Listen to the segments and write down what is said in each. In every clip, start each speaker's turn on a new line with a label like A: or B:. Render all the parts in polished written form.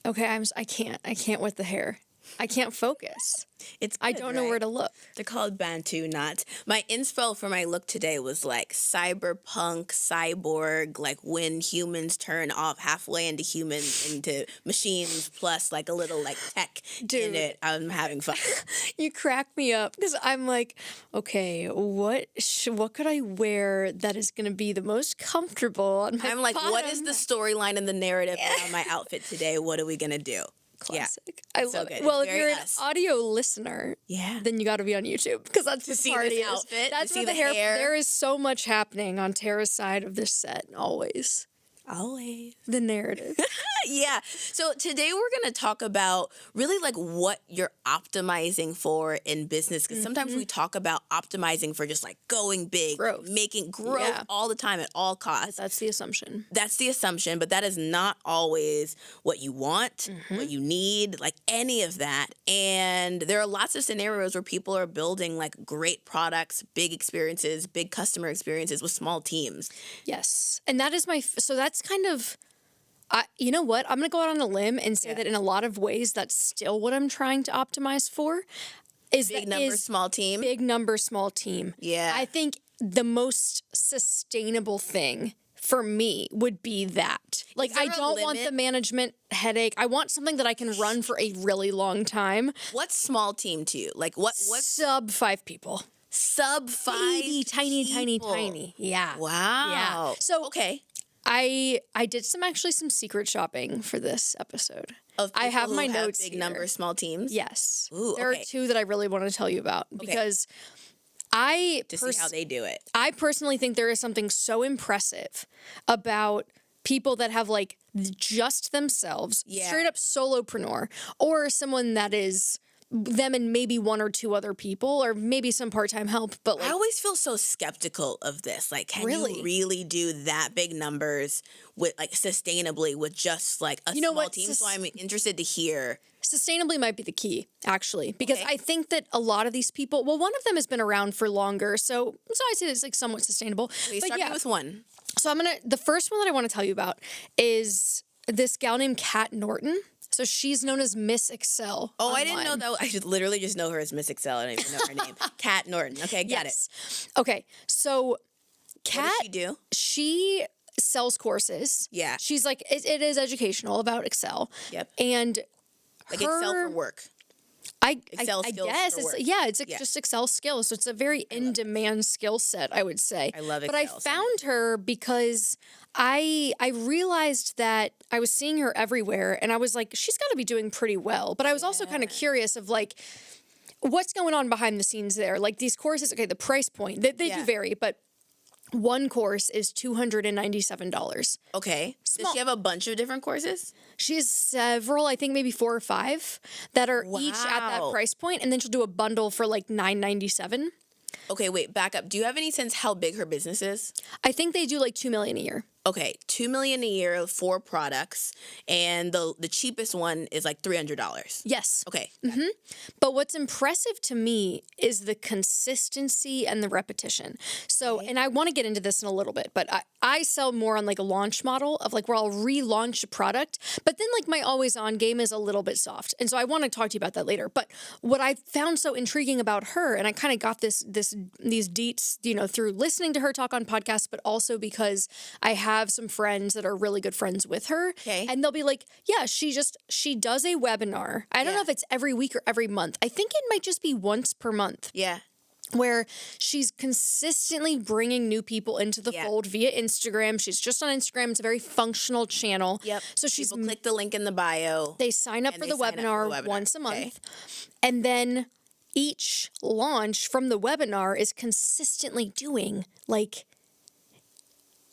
A: Okay, I can't with the hair. I can't focus. I don't know where to look.
B: They're called Bantu knots. My inspo for my look today was like cyberpunk, cyborg, like when humans turn off halfway into humans into machines, plus like a little like tech in it. I'm having fun.
A: You crack me up because I'm like, okay, what could I wear that is going to be the most comfortable on my
B: I'm like,
A: bottom?
B: what is the storyline and the narrative around my outfit today? What are we going to do?
A: Classic. I love
B: good.
A: it. Well,
B: It's
A: if you're
B: very us.
A: an audio listener, then you got to be on YouTube because that's
B: To
A: the
B: see
A: party
B: this
A: is.
B: outfit,
A: That's
B: to see
A: where
B: the hair.
A: There is so much happening on Tara's side of this set. Always the narrative.
B: Yeah. So today we're going to talk about really like what you're optimizing for in business. Because sometimes we talk about optimizing for just like going big, making growth all the time at all costs.
A: That's the assumption.
B: That's the assumption, but that is not always what you want, what you need, like any of that. And there are lots of scenarios where people are building like great products, big experiences, big customer experiences with small teams.
A: Yes. And that is so that's kind of, you know what? I'm going to go out on a limb and say that in a lot of ways, that's still what I'm trying to optimize for.
B: Big number, small team.
A: Big number, small team.
B: Yeah.
A: I think the most sustainable thing for me would be that. Like, I don't want the management headache. I want something that I can run for a really long time.
B: What's small team to you? Like what?
A: Sub 5 people.
B: Sub 5
A: tiny. Yeah.
B: Wow.
A: Yeah. So,
B: okay.
A: I did some secret shopping for this episode.
B: I
A: have my notes
B: big
A: here.
B: number, small teams.
A: Yes.
B: Ooh,
A: there are 2 that I really want to tell you about because see
B: how they do it.
A: I personally think there is something so impressive about people that have like just themselves, straight up solopreneur, or someone that is them and maybe 1 or 2 other people, or maybe some part-time help. But like,
B: I always feel so skeptical of this. Like, can you really do that big numbers with like sustainably with just like a small team? So I'm interested to hear.
A: Sustainably might be the key, actually, because I think that a lot of these people, well, one of them has been around for longer, so I'd say it's like somewhat sustainable.
B: Please start me with one.
A: So the first one that I want to tell you about is this gal named Kat Norton. So she's known as Miss Excel.
B: Oh, online. I didn't know that. I should literally just know her as Miss Excel. I don't even know her name. Kat Norton. Okay, got it.
A: Okay, so Kat,
B: what does she do?
A: She sells courses.
B: Yeah.
A: She's like, it is educational about Excel.
B: Yep.
A: And
B: like Excel for work.
A: Excel skills guess for work. It's just Excel skills. So it's a very in-demand skill set, I would say.
B: I love Excel.
A: But I found her because I realized that I was seeing her everywhere, and I was like, she's got to be doing pretty well. But I was also kind of curious of like, what's going on behind the scenes there? Like these courses, the price point, they do vary, but one course is $297.
B: Okay. Does she have a bunch of different courses?
A: She has several, I think maybe 4 or 5 that are each at that price point, and then she'll do a bundle for like $997.
B: Okay, wait, back up. Do you have any sense how big her business is?
A: I think they do like $2 million a year.
B: Okay, $2 million a year, 4 products, and the cheapest one is like $300.
A: Yes.
B: Okay.
A: But what's impressive to me is the consistency and the repetition. So, and I want to get into this in a little bit, but I sell more on like a launch model of like where I'll relaunch a product, but then like my always on game is a little bit soft. And so I want to talk to you about that later. But what I found so intriguing about her, and I kind of got these deets, through listening to her talk on podcasts, but also because I have some friends that are really good friends with her.
B: Okay.
A: And they'll be like, yeah, she does a webinar. I don't know if it's every week or every month. I think it might just be once per month.
B: Yeah.
A: Where she's consistently bringing new people into the fold via Instagram. She's just on Instagram. It's a very functional channel.
B: Yep.
A: So
B: people click the link in the bio.
A: They sign up for the webinar once a month. And then each launch from the webinar is consistently doing like,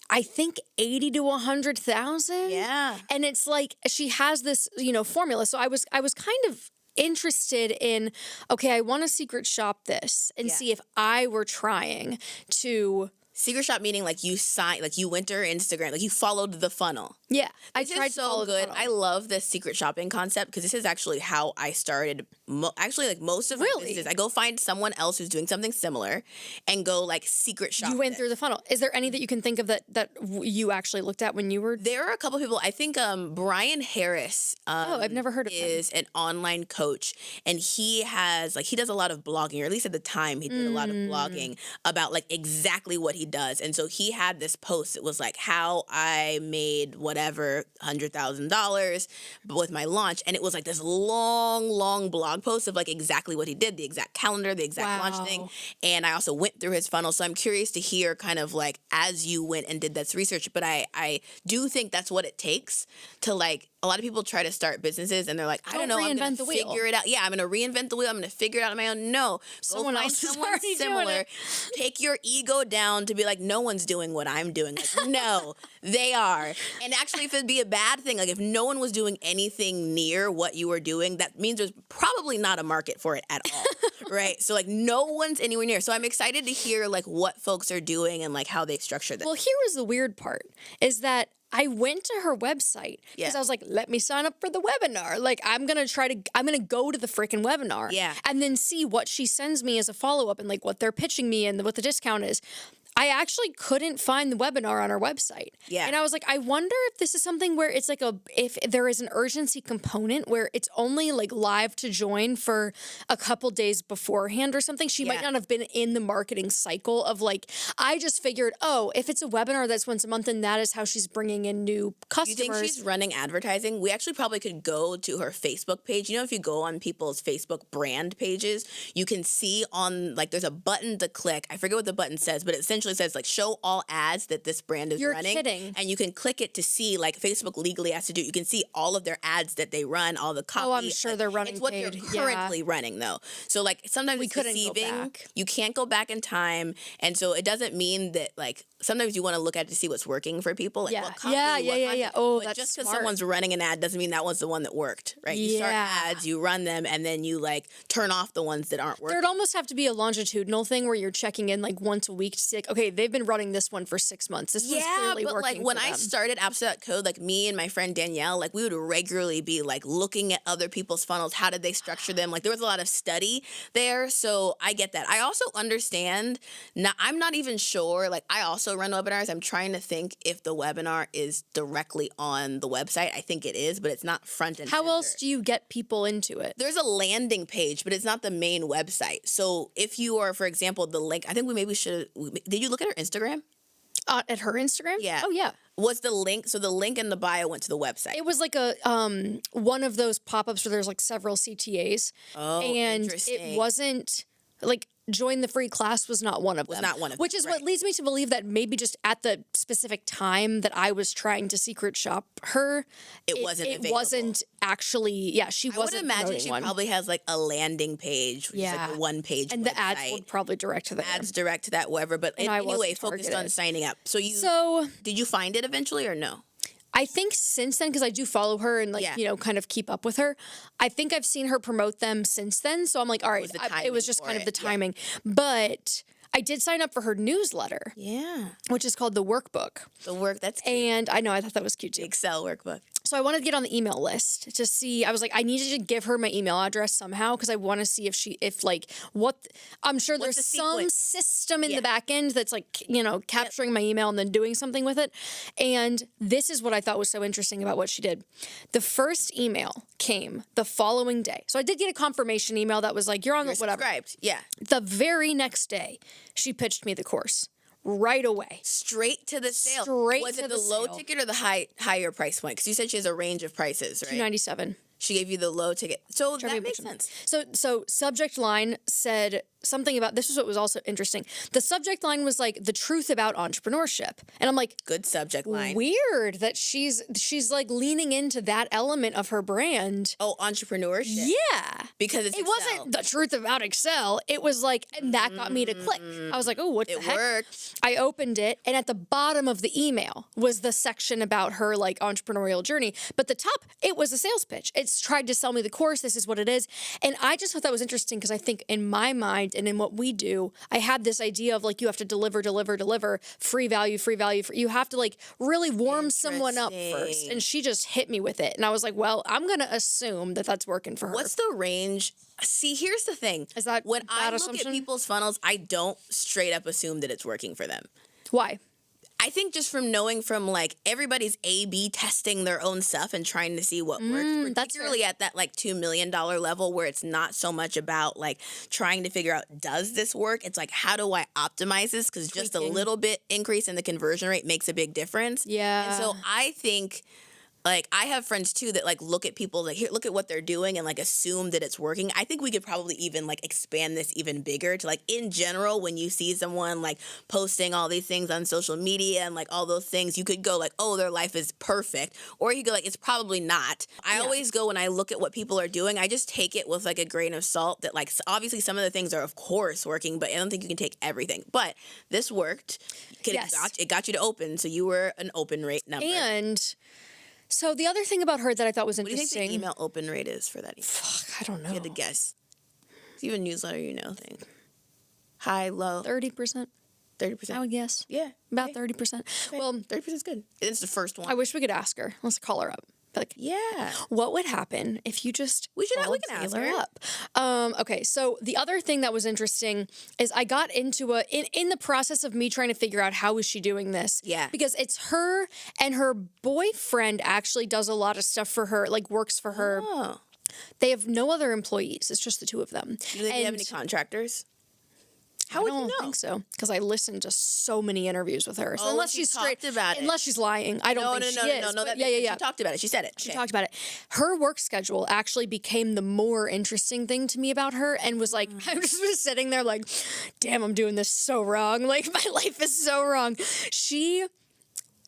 A: I think 80 to 100,000.
B: Yeah.
A: And it's like she has this, formula. So I was kind of interested in, okay, I want to secret shop this and see if I were trying to
B: secret shop, meaning like you went to her Instagram, like you followed the funnel.
A: Yeah.
B: I tried to follow good. I love this secret shopping concept because this is actually how I started actually like most of my
A: Really?
B: businesses, I go find someone else who's doing something similar and go like secret shop.
A: You went
B: it.
A: through the funnel. Is there any that you can think of that you actually looked at when you were?
B: There are a couple people. I think Brian Harris.
A: Oh, I've never heard of him.
B: Is an online coach, and he does a lot of blogging, or at least at the time he did a lot of blogging about like exactly what he does. And so he had this post. It was like how I made whatever $100,000 with my launch, and it was like this long blog post of like exactly what he did, the exact calendar, the exact launch thing. And I also went through his funnel, so I'm curious to hear kind of like as you went and did this research. But I do think that's what it takes to like. A lot of people try to start businesses and they're like, I don't know, I'm going to figure it out. Yeah, I'm going to reinvent the wheel. I'm going to figure it out on my own. No,
A: someone else is
B: someone
A: already
B: similar.
A: doing it.
B: Take your ego down to be like, no one's doing what I'm doing. Like, no, they are. And actually, if it'd be a bad thing, like if no one was doing anything near what you were doing, that means there's probably not a market for it at all. Right? So like no one's anywhere near. So I'm excited to hear like what folks are doing and like how they structure this.
A: Well, here was the weird part is that I went to her website because I was like, let me sign up for the webinar. Like, I'm going to go to the freaking webinar.
B: Yeah.
A: And then see what she sends me as a follow-up and like what they're pitching me and what the discount is. I actually couldn't find the webinar on our website.
B: Yeah.
A: And I was like, I wonder if this is something where it's like if there is an urgency component where it's only like live to join for a couple days beforehand or something. She might not have been in the marketing cycle of like, I just figured, oh, if it's a webinar that's once a month and that is how she's bringing in new customers.
B: You think she's running advertising? We actually probably could go to her Facebook page. You know, if you go on people's Facebook brand pages, you can see on like there's a button to click. I forget what the button says, but it essentially says like show all ads that this brand is running.
A: You're kidding.
B: And you can click it to see like Facebook legally has to do it. You can see all of their ads that they run, all the copy.
A: Oh, I'm sure
B: like,
A: they're running
B: It's what
A: paid.
B: they're currently running though. So like sometimes
A: We
B: it's
A: couldn't go
B: deceiving.
A: back.
B: You can't go back in time. And so it doesn't mean that like sometimes you want to look at it to see what's working for people. Like what copy, what content.
A: Oh,
B: but
A: that's
B: just because
A: smart.
B: someone's running an ad doesn't mean that was the one that worked, right? You start ads, you run them, and then you like turn off the ones that aren't working.
A: There'd almost have to be a longitudinal thing where you're checking in like once a week to see like, okay, they've been running this one for 6 months. This one's clearly
B: but
A: working
B: like when
A: for
B: I
A: them.
B: started Absolute Code, like me and my friend Danielle, like we would regularly be like looking at other people's funnels. How did they structure them? Like there was a lot of study there. So I get that. I also understand. Now I'm not even sure. Like I also run webinars. I'm trying to think if the webinar is directly on the website. I think it is, but it's not front and
A: How
B: center.
A: else do you get people into it?
B: There's a landing page, but it's not the main website. So if you are, for example, the link, I think we maybe should. Did you look at her Instagram?
A: At her Instagram?
B: Yeah.
A: Oh yeah.
B: Was the link? So the link in the bio went to the website.
A: It was like a one of those pop-ups where there's like several CTAs.
B: Oh,
A: and
B: interesting.
A: it wasn't like join the free class was not one of them.
B: Was not one of them,
A: Which is what
B: right.
A: leads me to believe that maybe just at the specific time that I was trying to secret shop her,
B: It wasn't
A: It
B: available.
A: wasn't actually. Yeah, she
B: I would
A: wasn't.
B: imagine
A: promoting
B: she
A: one.
B: probably has like a landing page, which is like a one-page
A: and
B: website.
A: the ads would probably direct to that.
B: Ads direct to that, whatever. But
A: And I
B: anyway,
A: wasn't
B: focused on
A: targeted.
B: signing up.
A: So
B: Did you find it eventually or no?
A: I think since then, because I do follow her and like, kind of keep up with her, I think I've seen her promote them since then. So I'm like, all right, it was just kind of the timing. But I did sign up for her newsletter.
B: Yeah.
A: Which is called The Workbook.
B: That's cute.
A: And I know, I thought that was cute too.
B: Excel workbook.
A: So I wanted to get on the email list to see. I was like, I needed to give her my email address somehow because I want to see I'm sure there's
B: the
A: some
B: sequence?
A: system in the back end that's like, capturing my email and then doing something with it. And this is what I thought was so interesting about what she did. The first email came the following day. So I did get a confirmation email that was like, you're on whatever.
B: Subscribed. Yeah.
A: The very next day, she pitched me the course. Right away.
B: Straight to the sale.
A: Straight
B: Was
A: to
B: it the
A: the
B: low
A: sale.
B: ticket or the higher price point? Because you said she has a range of prices, right?
A: $297.
B: She gave you the low ticket. So that makes sense.
A: So subject line said something about, this is what was also interesting. The subject line was like the truth about entrepreneurship. And I'm like,
B: Good subject line.
A: weird that she's like leaning into that element of her brand.
B: Oh, entrepreneurship.
A: Yeah.
B: Because it's
A: It
B: Excel.
A: wasn't the truth about Excel. It was like, and that got me to click. I was like, oh, what the heck?
B: It worked.
A: I opened it, and at the bottom of the email was the section about her like entrepreneurial journey. But the top, it was a sales pitch. It's tried to sell me the course. This is what it is. And I just thought that was interesting because I think in my mind, and in what we do, I had this idea of like, you have to deliver, free value. You have to like really warm someone up first. And she just hit me with it. And I was like, well, I'm going to assume that that's working for her.
B: What's the range? See, here's the thing.
A: Is that
B: when I
A: bad
B: look
A: assumption?
B: at people's funnels, I don't straight up assume that it's working for them.
A: Why?
B: I think just from knowing from like everybody's A/B testing their own stuff and trying to see what works, particularly at that like $2 million level where it's not so much about like trying to figure out, does this work? It's like, how do I optimize this? Because just a little bit increase in the conversion rate makes a big difference.
A: Yeah.
B: And so I think, like, I have friends too that like look at people like, here, look at what they're doing and like assume that it's working. I think we could probably even like expand this even bigger to like, in general, when you see someone like posting all these things on social media and like all those things, you could go like, oh, their life is perfect. Or you could like, it's probably not. I always go, when I look at what people are doing, I just take it with like a grain of salt that like, obviously some of the things are of course working, but I don't think you can take everything. But this worked. It got you to open. So you were an open rate number.
A: And so the other thing about her that I thought was
B: What do you
A: interesting.
B: think the email open rate is for that email?
A: Fuck, I don't know.
B: If you had to guess. It's even newsletter, thing. High, low.
A: 30%.
B: 30%.
A: I would guess.
B: Yeah.
A: About 30%.
B: Okay.
A: Well,
B: 30% is good. It's the first one.
A: I wish we could ask her. Let's call her up. Be like,
B: yeah.
A: what would happen if you just
B: We can
A: called
B: ask
A: Taylor
B: her.
A: up? Okay, so the other thing that was interesting is I got into in the process of me trying to figure out how is she doing this.
B: Yeah.
A: Because it's her and her boyfriend actually does a lot of stuff for her, like works for her.
B: Oh.
A: They have no other employees. It's just the two of them.
B: Do they have any contractors? How
A: I
B: would you
A: don't
B: know?
A: think so, because I listened to so many interviews with her. So unless
B: she
A: she's straight,
B: talked about it.
A: unless she's lying, I don't think she is.
B: No.
A: But yeah.
B: She talked about it. She said it.
A: She talked about it. Her work schedule actually became the more interesting thing to me about her, and was like, I just was sitting there like, damn, I'm doing this so wrong. Like, my life is so wrong. She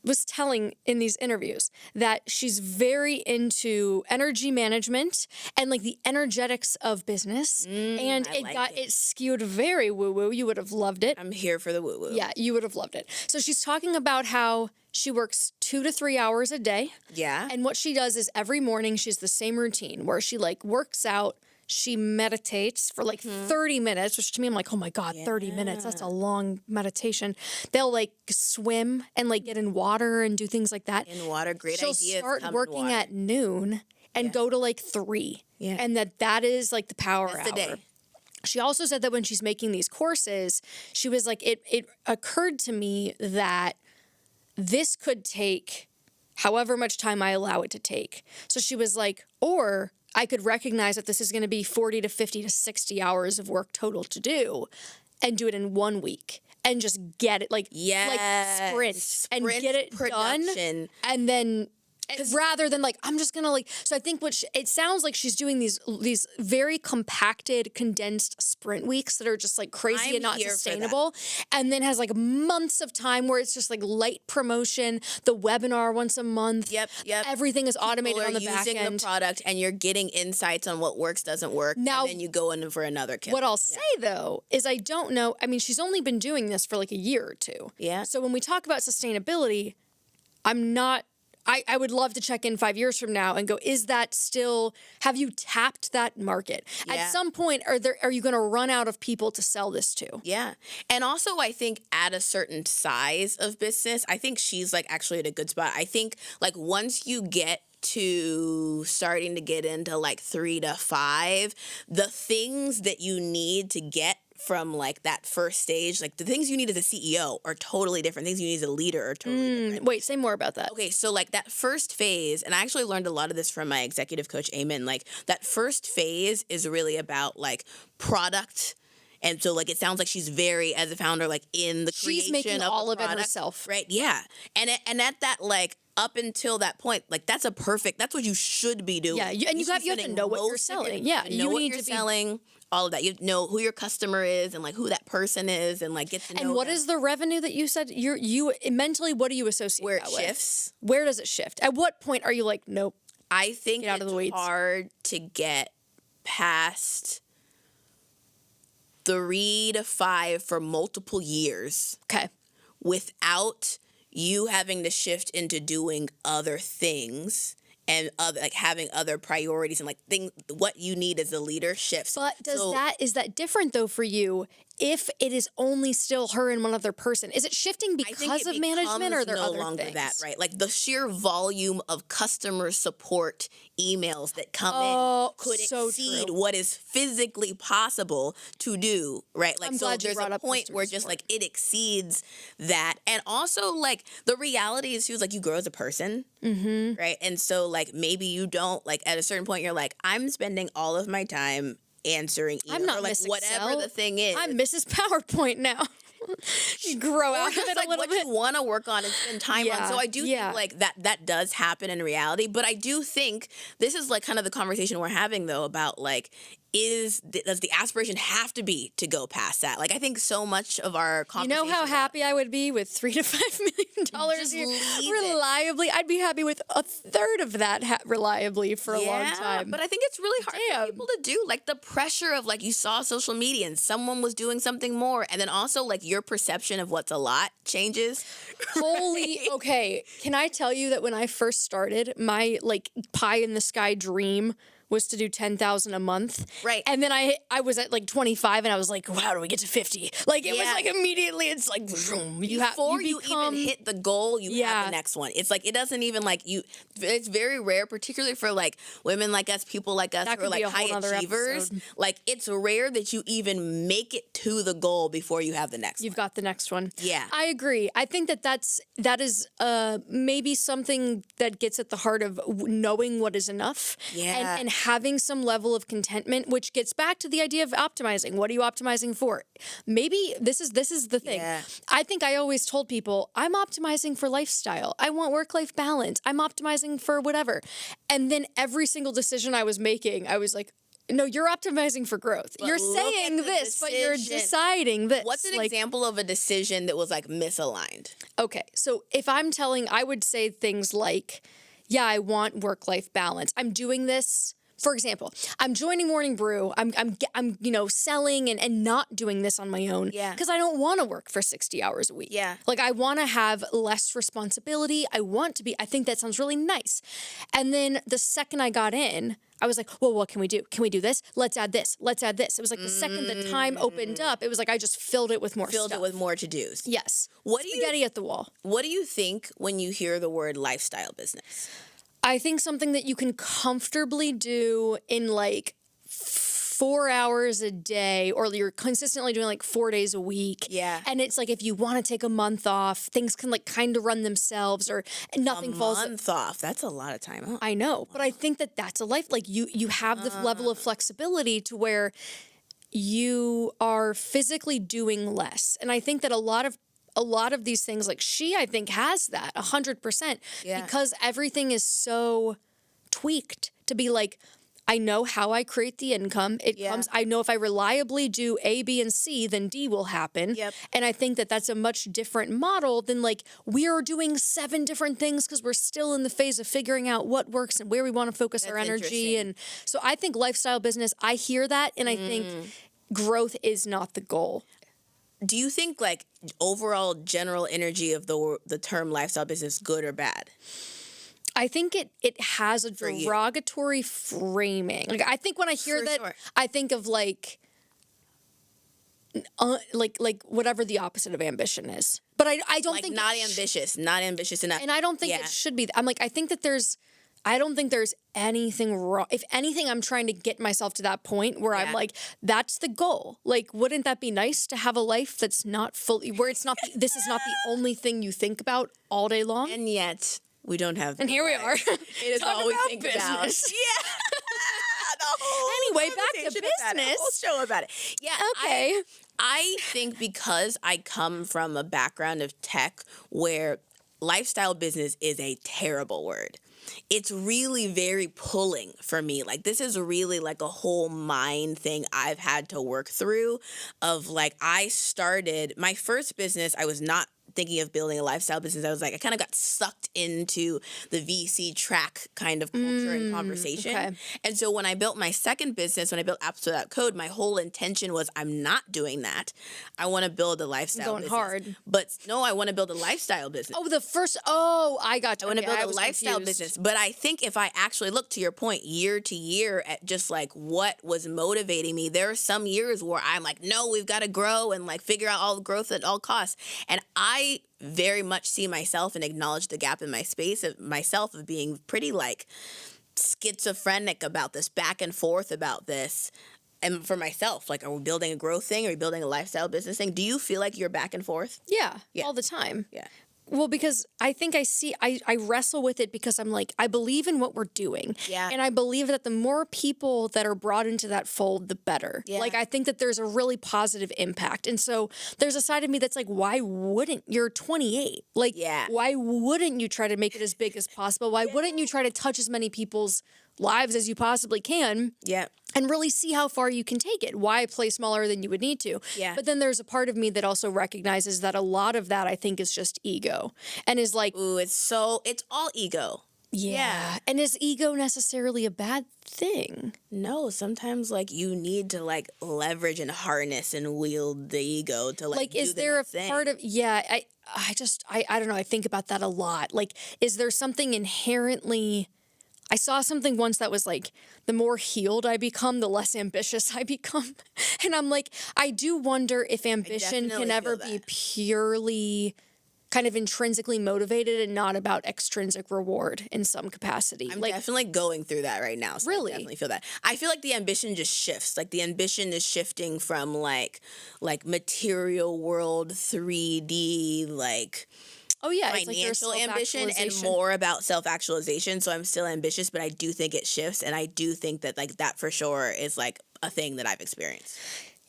A: was telling in these interviews that she's very into energy management and like the energetics of business. And it skewed very woo-woo. You would have loved it.
B: I'm here for the woo-woo.
A: Yeah, you would have loved it. So she's talking about how she works 2 to 3 hours a day.
B: Yeah.
A: And what she does is every morning she's the same routine where she like works out, she meditates for like 30 minutes, which to me, I'm like, oh my God, 30 minutes. That's a long meditation. They'll like swim and like get in water and do things like that.
B: In water, great idea.
A: She'll start working at noon and go to like 3.
B: Yeah.
A: And that is like the power hour.
B: The day.
A: She also said that when she's making these courses, she was like, it occurred to me that this could take however much time I allow it to take. So she was like, or I could recognize that this is going to be 40 to 50 to 60 hours of work total to do and do it in 1 week and just get it like sprint and get it
B: production.
A: done. And then rather than like, I'm just going to like, so I think it sounds like she's doing these very compacted, condensed sprint weeks that are just like crazy and not sustainable. And then has like months of time where it's just like light promotion, the webinar once a month.
B: Yep.
A: Everything is automated on the back end.
B: Using the product and you're getting insights on what works, doesn't work.
A: Now,
B: and then you go in for another kill.
A: What I'll say though, is I don't know. I mean, she's only been doing this for like a year or two.
B: Yeah.
A: So when we talk about sustainability, I would love to check in 5 years from now and go, is that still, have you tapped that market?
B: Yeah.
A: At some point, are you going to run out of people to sell this to?
B: Yeah. And also, I think at a certain size of business, I think she's like actually at a good spot. I think like once you get to starting to get into like 3 to 5, the things that you need to get from like that first stage, like the things you need as a CEO are totally different. Things you need as a leader are totally different.
A: Wait, say more about that.
B: Okay, so like that first phase, and I actually learned a lot of this from my executive coach, Eamon, like that first phase is really about like product. And so like it sounds like she's very, as a founder, like in the creation
A: She's making
B: of
A: all
B: the
A: of it
B: product,
A: herself.
B: right? Yeah. And at that like up until that point, like that's what you should be doing.
A: Yeah, you have to know what you're selling. Yeah,
B: you know what you're selling. All of that. You know who your customer is and like who that person is and like get to know.
A: And what is the revenue that you said you mentally, what do you associate
B: where it
A: that with?
B: shifts?
A: Where does it shift? At what point are you like, nope?
B: I think
A: Get out of the weeds.
B: It's hard to get past 3 to 5 for multiple years.
A: Okay.
B: Without you having to shift into doing other things and other, like having other priorities and like things, what you need as a leader shifts.
A: But
B: So
A: is that different though for you if it is only still her and one other person? Is it shifting
B: I think
A: because
B: it
A: of management, or are
B: becomes
A: there
B: no
A: other
B: longer
A: things?
B: that, right? Like the sheer volume of customer support emails that come
A: Oh,
B: in could
A: so
B: exceed
A: true.
B: what is physically possible to do, right? Like,
A: I'm
B: so
A: glad you
B: there's
A: brought
B: a
A: up
B: point
A: customer
B: where just
A: support.
B: like it exceeds that. And also, like, the reality is, too, like, you grow as a person, right? And so, like, maybe you don't, like, at a certain point, you're like, I'm spending all of my time answering emails,
A: I'm not
B: or like
A: Miss
B: whatever
A: Excel.
B: the thing is.
A: I'm Mrs. PowerPoint now. You grow
B: Or
A: out of
B: just
A: it
B: like
A: a little
B: what
A: bit.
B: you want to work on and spend time on.
A: Yeah,
B: So I do
A: yeah.
B: think like that does happen in reality. But I do think this is like kind of the conversation we're having though about like does the aspiration have to be to go past that? Like I think so much of our
A: You
B: conversation
A: know how
B: about-
A: happy I would be with $3 to $5 million
B: Just
A: a year
B: leave it.
A: reliably. I'd be happy with a third of that reliably for a long time.
B: But I think it's really hard
A: Damn.
B: for people to do. Like the pressure of like you saw social media and someone was doing something more, and then also like your perception of what's a lot changes.
A: Holy, okay. Can I tell you that when I first started, my like pie in the sky dream was to do 10,000 a month.
B: Right.
A: And then I was at like 25 and I was like, how do we get to 50? Like it was
B: Yeah.
A: like immediately it's like vroom,
B: Before you
A: become
B: even hit the goal, you have
A: Yeah.
B: the next one. It's like it doesn't even like you. It's very rare, particularly for like women like us, people like us
A: That
B: who are
A: could be
B: like
A: a whole
B: high
A: nother
B: achievers.
A: episode.
B: Like it's rare that you even make it to the goal before you have the next
A: You've
B: one.
A: got the next one.
B: Yeah.
A: I agree. I think that is maybe something that gets at the heart of knowing what is enough
B: Yeah.
A: and having some level of contentment, which gets back to the idea of optimizing. What are you optimizing for? Maybe this is the thing.
B: Yeah.
A: I think I always told people I'm optimizing for lifestyle. I want work-life balance. I'm optimizing for whatever. And then every single decision I was making, I was like, no, you're optimizing for growth.
B: But
A: You're
B: look at
A: saying
B: the
A: this, but you're
B: decision.
A: deciding this.
B: What's an
A: Like,
B: example of a decision that was like misaligned?
A: okay, so if I would say things like, yeah, I want work-life balance. I'm doing this. For example, I'm joining Morning Brew. I'm selling and not doing this on my own.
B: Yeah.
A: Because I don't want to work for 60 hours a week.
B: Yeah.
A: Like I want to have less responsibility. I think that sounds really nice. And then the second I got in, I was like, well, what can we do? Can we do this? Let's add this. Let's add this. It was like the second the time opened up, it was like I just filled it with more
B: Filled
A: stuff.
B: it with more to dos.
A: Yes.
B: What do you-
A: Spaghetti at the wall.
B: What do you think when you hear the word lifestyle business?
A: I think something that you can comfortably do in like 4 hours a day, or you're consistently doing like 4 days a week.
B: Yeah.
A: And it's like if you want to take a month off, things can like kind of run themselves, or nothing falls.
B: Month off. That's a lot of time. Huh?
A: I know, but I think that that's a life. Like you have the level of flexibility to where you are physically doing less. And I think that a lot of these things, like I think has that 100%,
B: Yeah.
A: because everything is so tweaked to be like, I know how I create the income. It
B: Yeah.
A: comes. I know if I reliably do A, B, and C, then D will happen.
B: Yep.
A: And I think that that's a much different model than like we are doing 7 different things because we're still in the phase of figuring out what works and where we want to focus our
B: That's
A: energy.
B: interesting.
A: And so I think lifestyle business, I hear that, and I think growth is not the goal.
B: Do you think like overall general energy of the term lifestyle business good or bad?
A: I think it has a
B: you.
A: derogatory framing. Like I think when I hear
B: For
A: that,
B: sure.
A: I think of like whatever the opposite of ambition is. But I don't
B: Like
A: think
B: not
A: it
B: ambitious, not ambitious enough.
A: and I don't think
B: Yeah.
A: it should be. I'm like I think that I don't think there's anything wrong. If anything, I'm trying to get myself to that point where I'm
B: Yeah.
A: like, that's the goal. Like, wouldn't that be nice to have a life that's not fully, where it's not, this is not the only thing you think about all day long?
B: And yet we don't have.
A: And here we are.
B: It is
A: Talk
B: all we
A: about
B: think
A: business.
B: about. Yeah. The whole
A: Anyway, back to
B: conversation about it,
A: business.
B: whole show about it. Yeah.
A: Okay.
B: I think because I come from a background of tech where lifestyle business is a terrible word. It's really very pulling for me. Like this is really like a whole mind thing I've had to work through of like I started my first business. I was not thinking of building a lifestyle business, I was like, I kind of got sucked into the VC track kind of culture and conversation.
A: Okay.
B: And so when I built my second business, when I built Apps Without Code, my whole intention was I'm not doing that. I want to build a lifestyle
A: Going
B: business.
A: hard.
B: But no, I want to build a lifestyle business.
A: I got you.
B: I want to
A: Okay,
B: build
A: I
B: a
A: was
B: lifestyle
A: confused.
B: business. But I think if I actually look, to your point, year to year at just like what was motivating me, there are some years where I'm like, no, we've got to grow and like figure out all the growth at all costs. And I very much see myself and acknowledge the gap in my space of myself of being pretty like schizophrenic about this, back and forth about this. And for myself, like, are we building a growth thing? Are we building a lifestyle business thing? Do you feel like you're back and forth?
A: Yeah,
B: Yeah.
A: all the time.
B: Yeah.
A: Well, because I think I wrestle with it because I'm like, I believe in what we're doing.
B: Yeah.
A: And I believe that the more people that are brought into that fold, the better.
B: Yeah.
A: Like, I think that there's a really positive impact. And so there's a side of me that's like, why wouldn't you're 28? Like,
B: Yeah.
A: why wouldn't you try to make it as big as possible? Why wouldn't you try to touch as many people's lives as you possibly can?
B: Yeah.
A: And really see how far you can take it. Why play smaller than you would need to?
B: Yeah.
A: But then there's a part of me that also recognizes that a lot of that I think is just ego. And is like,
B: Ooh, it's all ego.
A: yeah. And is ego necessarily a bad thing?
B: No, sometimes like you need to like leverage and harness and wield the ego to like do
A: Is
B: the
A: there a
B: next thing.
A: part of, I don't know, I think about that a lot. Like, is there something inherently, I saw something once that was like, the more healed I become, the less ambitious I become. And I'm like, I do wonder if ambition
B: definitely
A: can ever
B: feel
A: be
B: that.
A: purely kind of intrinsically motivated and not about extrinsic reward in some capacity.
B: I'm
A: like,
B: definitely going through that right now. So
A: Really?
B: I definitely feel that. I feel like the ambition just shifts. Like the ambition is shifting from like material world 3D like
A: oh yeah, it's like your
B: financial ambition and
A: self-actualization.
B: more about self-actualization. So I'm still ambitious, but I do think it shifts, and I do think that like that for sure is like a thing that I've experienced.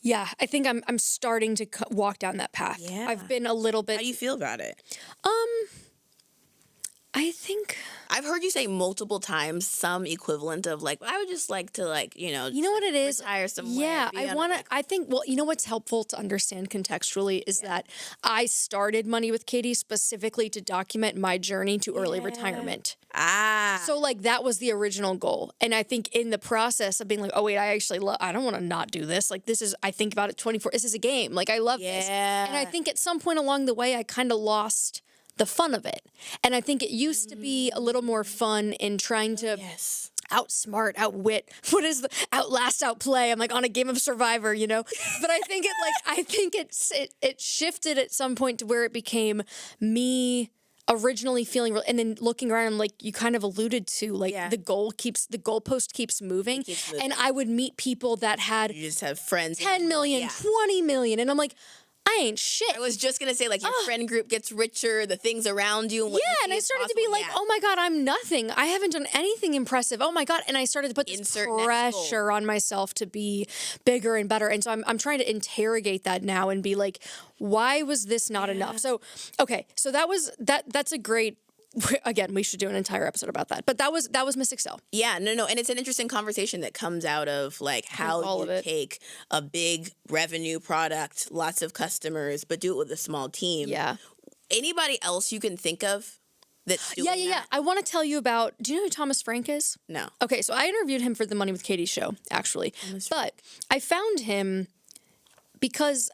A: Yeah, I think I'm starting to walk down that path.
B: Yeah.
A: I've been a little bit.
B: How do you feel about it?
A: I think,
B: I've heard you say multiple times some equivalent of like, I would just like to like,
A: you know what it is?
B: retire somewhere.
A: Yeah,
B: be
A: I
B: on,
A: want to.
B: like-
A: I think. Well, you know what's helpful to understand contextually is that I started Money with Katie specifically to document my journey to early retirement.
B: Ah.
A: So like that was the original goal, and I think in the process of being like, oh wait, I actually I don't want to not do this. Like this is, I think about it 24. This is a game. Like I love this, and I think at some point along the way, I kind of lost the fun of it, and I think it used to be a little more fun in trying to
B: yes.
A: outsmart, outwit, outlast, outplay. I'm like on a game of Survivor, you know? But I think it shifted at some point to where it became me originally feeling real, and then looking around, I'm like, you kind of alluded to, like
B: Yeah.
A: the goalpost keeps moving.
B: keeps moving.
A: And I would meet people that had
B: You just have friends.
A: 10 million,
B: Yeah.
A: 20 million. And I'm like, I ain't shit.
B: I was just gonna say, like, your friend group gets richer, the things around you. And what you
A: Yeah,
B: see
A: and I
B: is
A: started to be
B: possible.
A: like,
B: Yeah.
A: oh my God, I'm nothing. I haven't done anything impressive. Oh my God. And I started to put this
B: Insert next goal.
A: pressure on myself to be bigger and better. And so I'm trying to interrogate that now and be like, why was this not enough? So, okay. So that's a great, again, we should do an entire episode about that. But that was Miss Excel.
B: Yeah, no, and it's an interesting conversation that comes out of like how
A: all of
B: you
A: it.
B: take a big revenue product, lots of customers, but do it with a small team.
A: Yeah.
B: Anybody else you can think of that's doing
A: Yeah.
B: that?
A: I want to tell you about, do you know who Thomas Frank is?
B: No.
A: Okay, so I interviewed him for the Money with Katie show, actually. But I found him because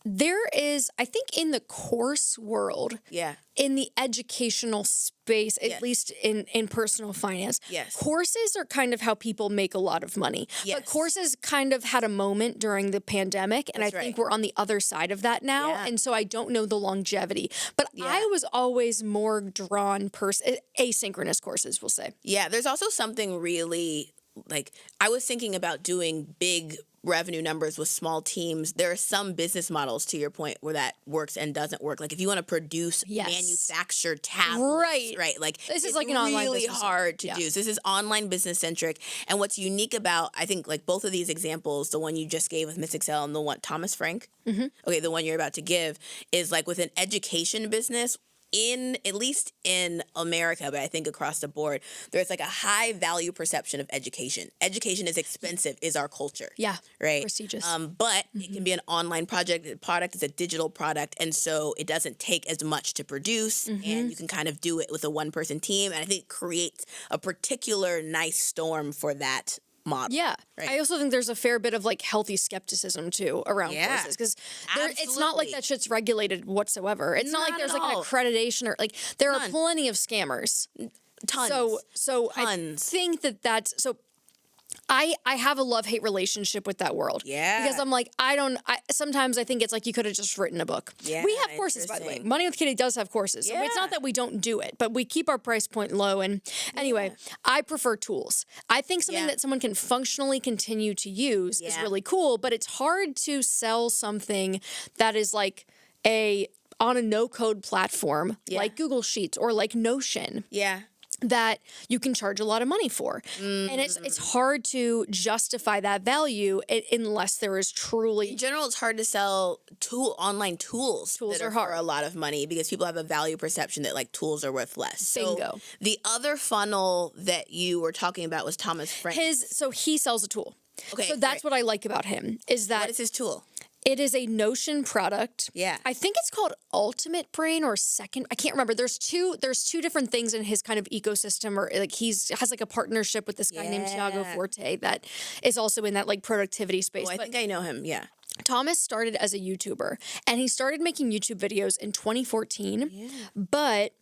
A: there is, I think in the course world,
B: Yeah.
A: in the educational space, at
B: Yes.
A: least in personal finance,
B: Yes.
A: courses are kind of how people make a lot of money. But
B: Yes.
A: courses kind of had a moment during the pandemic, and
B: That's
A: I think
B: right.
A: we're on the other side of that now.
B: Yeah.
A: And so I don't know the longevity. But I was always more drawn asynchronous courses, we'll say.
B: Yeah, there's also something really like I was thinking about doing big revenue numbers with small teams. There are some business models, to your point, where that works and doesn't work. Like if you want to produce
A: Yes.
B: manufactured tablets, right? Like
A: This is
B: it's
A: like an online
B: really
A: business.
B: hard to
A: Yeah.
B: do. So this is online business centric. And what's unique about I think like both of these examples, the one you just gave with Miss Excel and the one Thomas Frank, okay, the one you're about to give is like with an education business. at least in America, but I think across the board, there's like a high value perception of education. Education is expensive, is our culture.
A: Yeah.
B: Right.
A: Prestigious.
B: But it can be an online product is a digital product, and so it doesn't take as much to produce, and you can kind of do it with a one-person team, and I think it creates a particular nice storm for that model.
A: Yeah.
B: Right.
A: I also think there's a fair bit of like healthy skepticism too around courses, because it's not like
B: Absolutely.
A: that shit's regulated whatsoever. It's not like
B: Not
A: there's
B: at
A: like an
B: all.
A: accreditation or like there are
B: None.
A: plenty of scammers.
B: Tons.
A: So I
B: Tons.
A: think that's so. I have a love-hate relationship with that world.
B: Yeah.
A: Because I'm like, sometimes I think it's like you could have just written a book.
B: Yeah,
A: We have courses, by the way.
B: interesting.
A: Money with Kitty does have courses. So it's
B: Yeah.
A: not that we don't do it, but we keep our price point low. And anyway, I prefer tools. I think something
B: Yeah.
A: that someone can functionally continue to use is
B: Yeah.
A: really cool, but it's hard to sell something that is like on a no-code platform like Google Sheets or like Notion.
B: Yeah.
A: That you can charge a lot of money for. And it's hard to justify that value unless there is truly
B: In general, it's hard to sell online tools.
A: Tools
B: that
A: are
B: for
A: hard.
B: a lot of money because people have a value perception that like tools are worth less.
A: Bingo.
B: So the other funnel that you were talking about was Thomas Frank.
A: so he sells a tool.
B: Okay,
A: So that's
B: great.
A: what I like about him is that
B: What is his tool?
A: it is a Notion product.
B: Yeah.
A: I think it's called Ultimate Brain or Second. I can't remember. There's two different things in his kind of ecosystem, or like has like a partnership with this guy named Tiago
B: Yeah.
A: Forte that is also in that like productivity space.
B: Oh, I
A: But
B: think I know him. Yeah.
A: Thomas started as a YouTuber, and he started making YouTube videos in 2014, but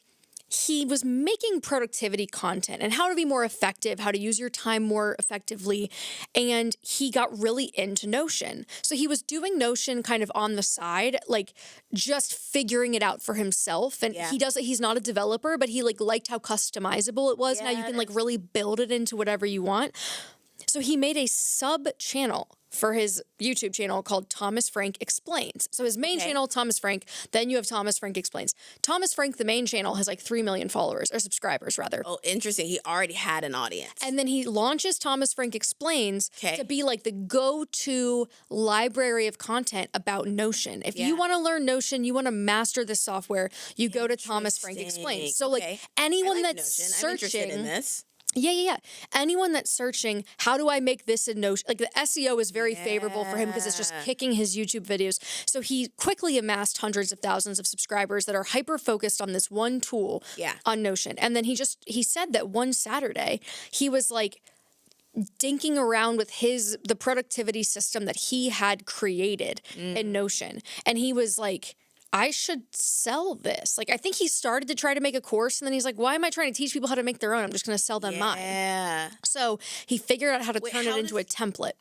A: he was making productivity content and how to be more effective, how to use your time more effectively, and he got really into Notion. So he was doing Notion kind of on the side, like just figuring it out for himself. And he's not a developer, but he liked how customizable it was. Now you can like really build it into whatever you want. So he made a sub channel for his YouTube channel called Thomas Frank Explains. So his main channel, Thomas Frank, then you have Thomas Frank Explains. Thomas Frank, the main channel, has like 3 million followers, or subscribers rather.
B: Oh, interesting. He already had an audience.
A: And then he launches Thomas Frank Explains to be like the go-to library of content about Notion. If you want to learn Notion, you want to master this software, you go to Thomas Frank Explains. So like anyone that's
B: Notion. I'm
A: searching
B: interested in this.
A: Yeah. Anyone that's searching, how do I make this in Notion? Like the SEO is very favorable for him because it's just kicking his YouTube videos. So he quickly amassed hundreds of thousands of subscribers that are hyper focused on this one tool on Notion. And then he said that one Saturday he was like dinking around with the productivity system that he had created in Notion. And he was like, I should sell this. Like, I think he started to try to make a course, and then he's like, why am I trying to teach people how to make their own? I'm just going to sell them mine.
B: Yeah.
A: So he figured out how to turn it into a template.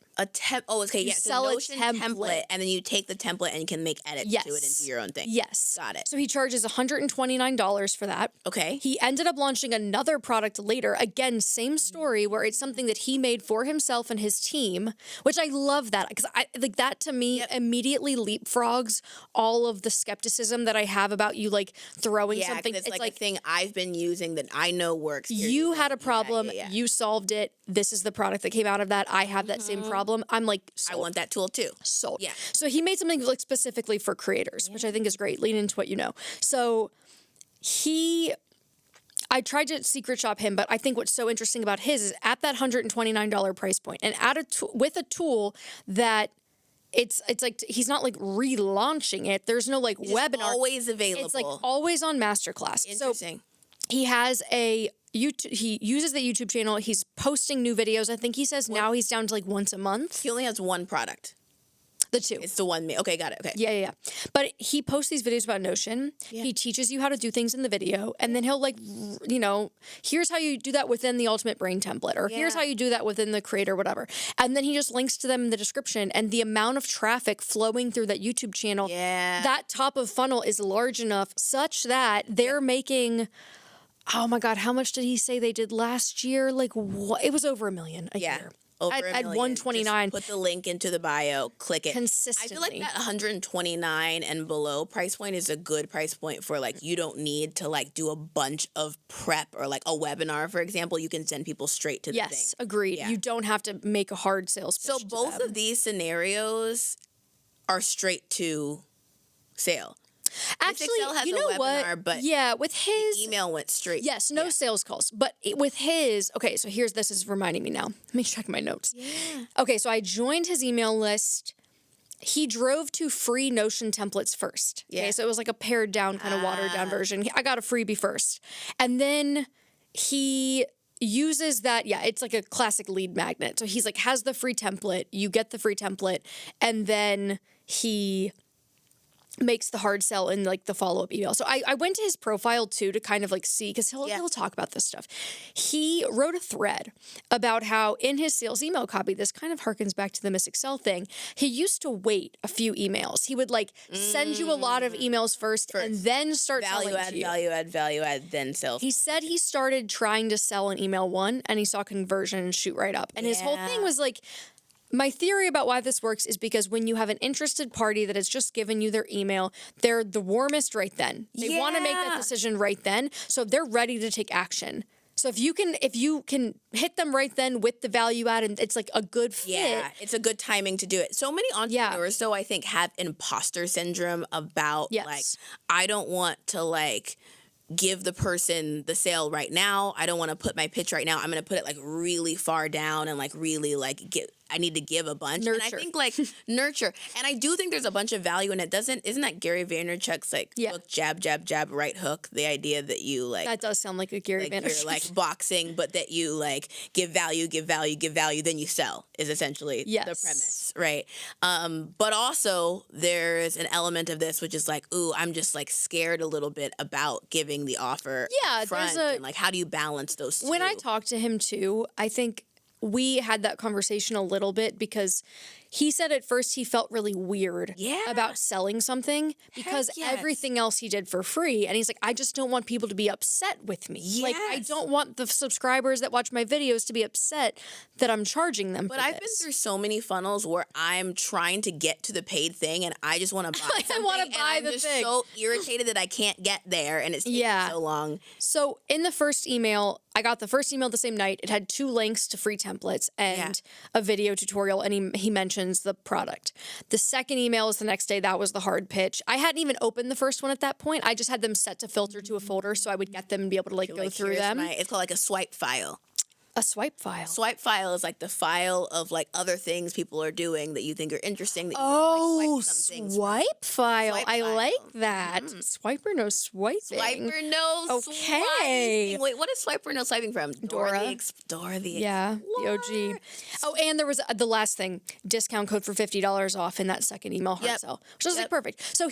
B: Oh, okay.
A: You
B: Yeah.
A: sell
B: so
A: a
B: Notion
A: template.
B: and then you take the template and you can make edits to it into your own thing.
A: Yes.
B: Got it.
A: So he charges $129 for that.
B: Okay.
A: He ended up launching another product later. Again, same story, where it's something that he made for himself and his team, which I love that, because I like that to me immediately leapfrogs all of the skepticism that I have about you like throwing something.
B: It's like a thing I've been using that I know works.
A: You had a problem, you solved it. This is the product that came out of that. I have that same problem. I'm like,
B: I want that tool too.
A: sold.
B: Yeah.
A: So he made something like specifically for creators, which I think is great. Lean into what you know. So I tried to secret shop him, but I think what's so interesting about his is at that $129 price point, and with a tool that it's like he's not like relaunching it. There's no like webinar.
B: Always available.
A: It's like always on masterclass.
B: Interesting.
A: So he has he uses the YouTube channel. He's posting new videos. I think he says now he's down to like once a month.
B: He only has one product.
A: The two.
B: It's the one. Okay, got it. Okay.
A: Yeah. But he posts these videos about Notion. Yeah. He teaches you how to do things in the video, and then he'll like, here's how you do that within the Ultimate Brain template, or here's how you do that within the Creator, whatever. And then he just links to them in the description, and the amount of traffic flowing through that YouTube channel, that top of funnel is large enough such that they're making, oh my God, how much did he say they did last year? Like, what? It was over $1 million a year.
B: Over
A: at
B: $1 million.
A: 129.
B: Just put the link into the bio, click it.
A: Consistently.
B: I feel like that 129 and below price point is a good price point for like, you don't need to like do a bunch of prep or like a webinar, for example. You can send people straight to the thing.
A: Yes, agreed. Yeah. You don't have to make a hard sales pitch.
B: So both of these scenarios are straight to sale.
A: Actually,
B: Excel has
A: you
B: a
A: know what?
B: webinar, but
A: Yeah, with his
B: email went straight.
A: yes, no sales calls. But with his, okay, so this is reminding me now. Let me check my notes.
B: Yeah.
A: Okay, so I joined his email list. He drove to free Notion templates first. Okay,
B: Yeah.
A: so it was like a pared down, kind of watered down version. I got a freebie first. And then he uses that, yeah, it's like a classic lead magnet. So he's like, has the free template, you get the free template, and then he makes the hard sell in like the follow-up email. So I went to his profile too to kind of like see, because he'll talk about this stuff. He wrote a thread about how in his sales email copy, this kind of harkens back to the Miss Excel thing. He used to wait a few emails. He would like send you a lot of emails first. And then start selling to you.
B: Value add, then sell.
A: He said he started trying to sell in email 1 and he saw conversion shoot right up. And his whole thing was like, my theory about why this works is because when you have an interested party that has just given you their email, they're the warmest right then. They want to make that decision right then, so they're ready to take action. So if you can hit them right then with the value add, and it's like a good fit.
B: Yeah, it's a good timing to do it. So many entrepreneurs, though, I think have imposter syndrome about like, I don't want to like give the person the sale right now. I don't want to put my pitch right now. I'm going to put it like really far down and like really like I need to give a bunch.
A: Nurture.
B: And I think like nurture. And I do think there's a bunch of value in it. Isn't that Gary Vaynerchuk's like hook, jab, jab, jab, right hook? The idea that you like.
A: That does sound like a Gary Vaynerchuk.
B: You're like boxing, but that you like give value, then you sell is essentially the premise, right? But also there's an element of this which is like, ooh, I'm just like scared a little bit about giving the offer.
A: Yeah,
B: front, and like how do you balance those two?
A: When I talked to him too, I think we had that conversation a little bit because he said at first he felt really weird about selling something because everything else he did for free. And he's like, I just don't want people to be upset with me.
B: Yes.
A: Like, I don't want the subscribers that watch my videos to be upset that I'm charging them
B: But I've been through so many funnels where I'm trying to get to the paid thing and I just want to buy something.
A: I want to buy the thing.
B: I'm just so irritated that I can't get there and it's taking so long.
A: So in the first email, I got the first email the same night. It had 2 links to free templates and a video tutorial, and he mentions the product. The second email is the next day. That was the hard pitch. I hadn't even opened the first one at that point. I just had them set to filter to a folder so I would get them and be able to like go through them.
B: It's called like a swipe file.
A: A swipe file.
B: Swipe file is like the file of like other things people are doing that you think are interesting. That
A: you
B: swipe some things
A: swipe file.
B: Swipe
A: I
B: file.
A: like that. Swiper no swiping.
B: Swiper no swiping. Wait, what is Swiper no swiping from?
A: Dora.
B: Dora the
A: the OG. Oh, and there was the last thing, discount code for $50 off in that second email hard sell, which was like perfect. So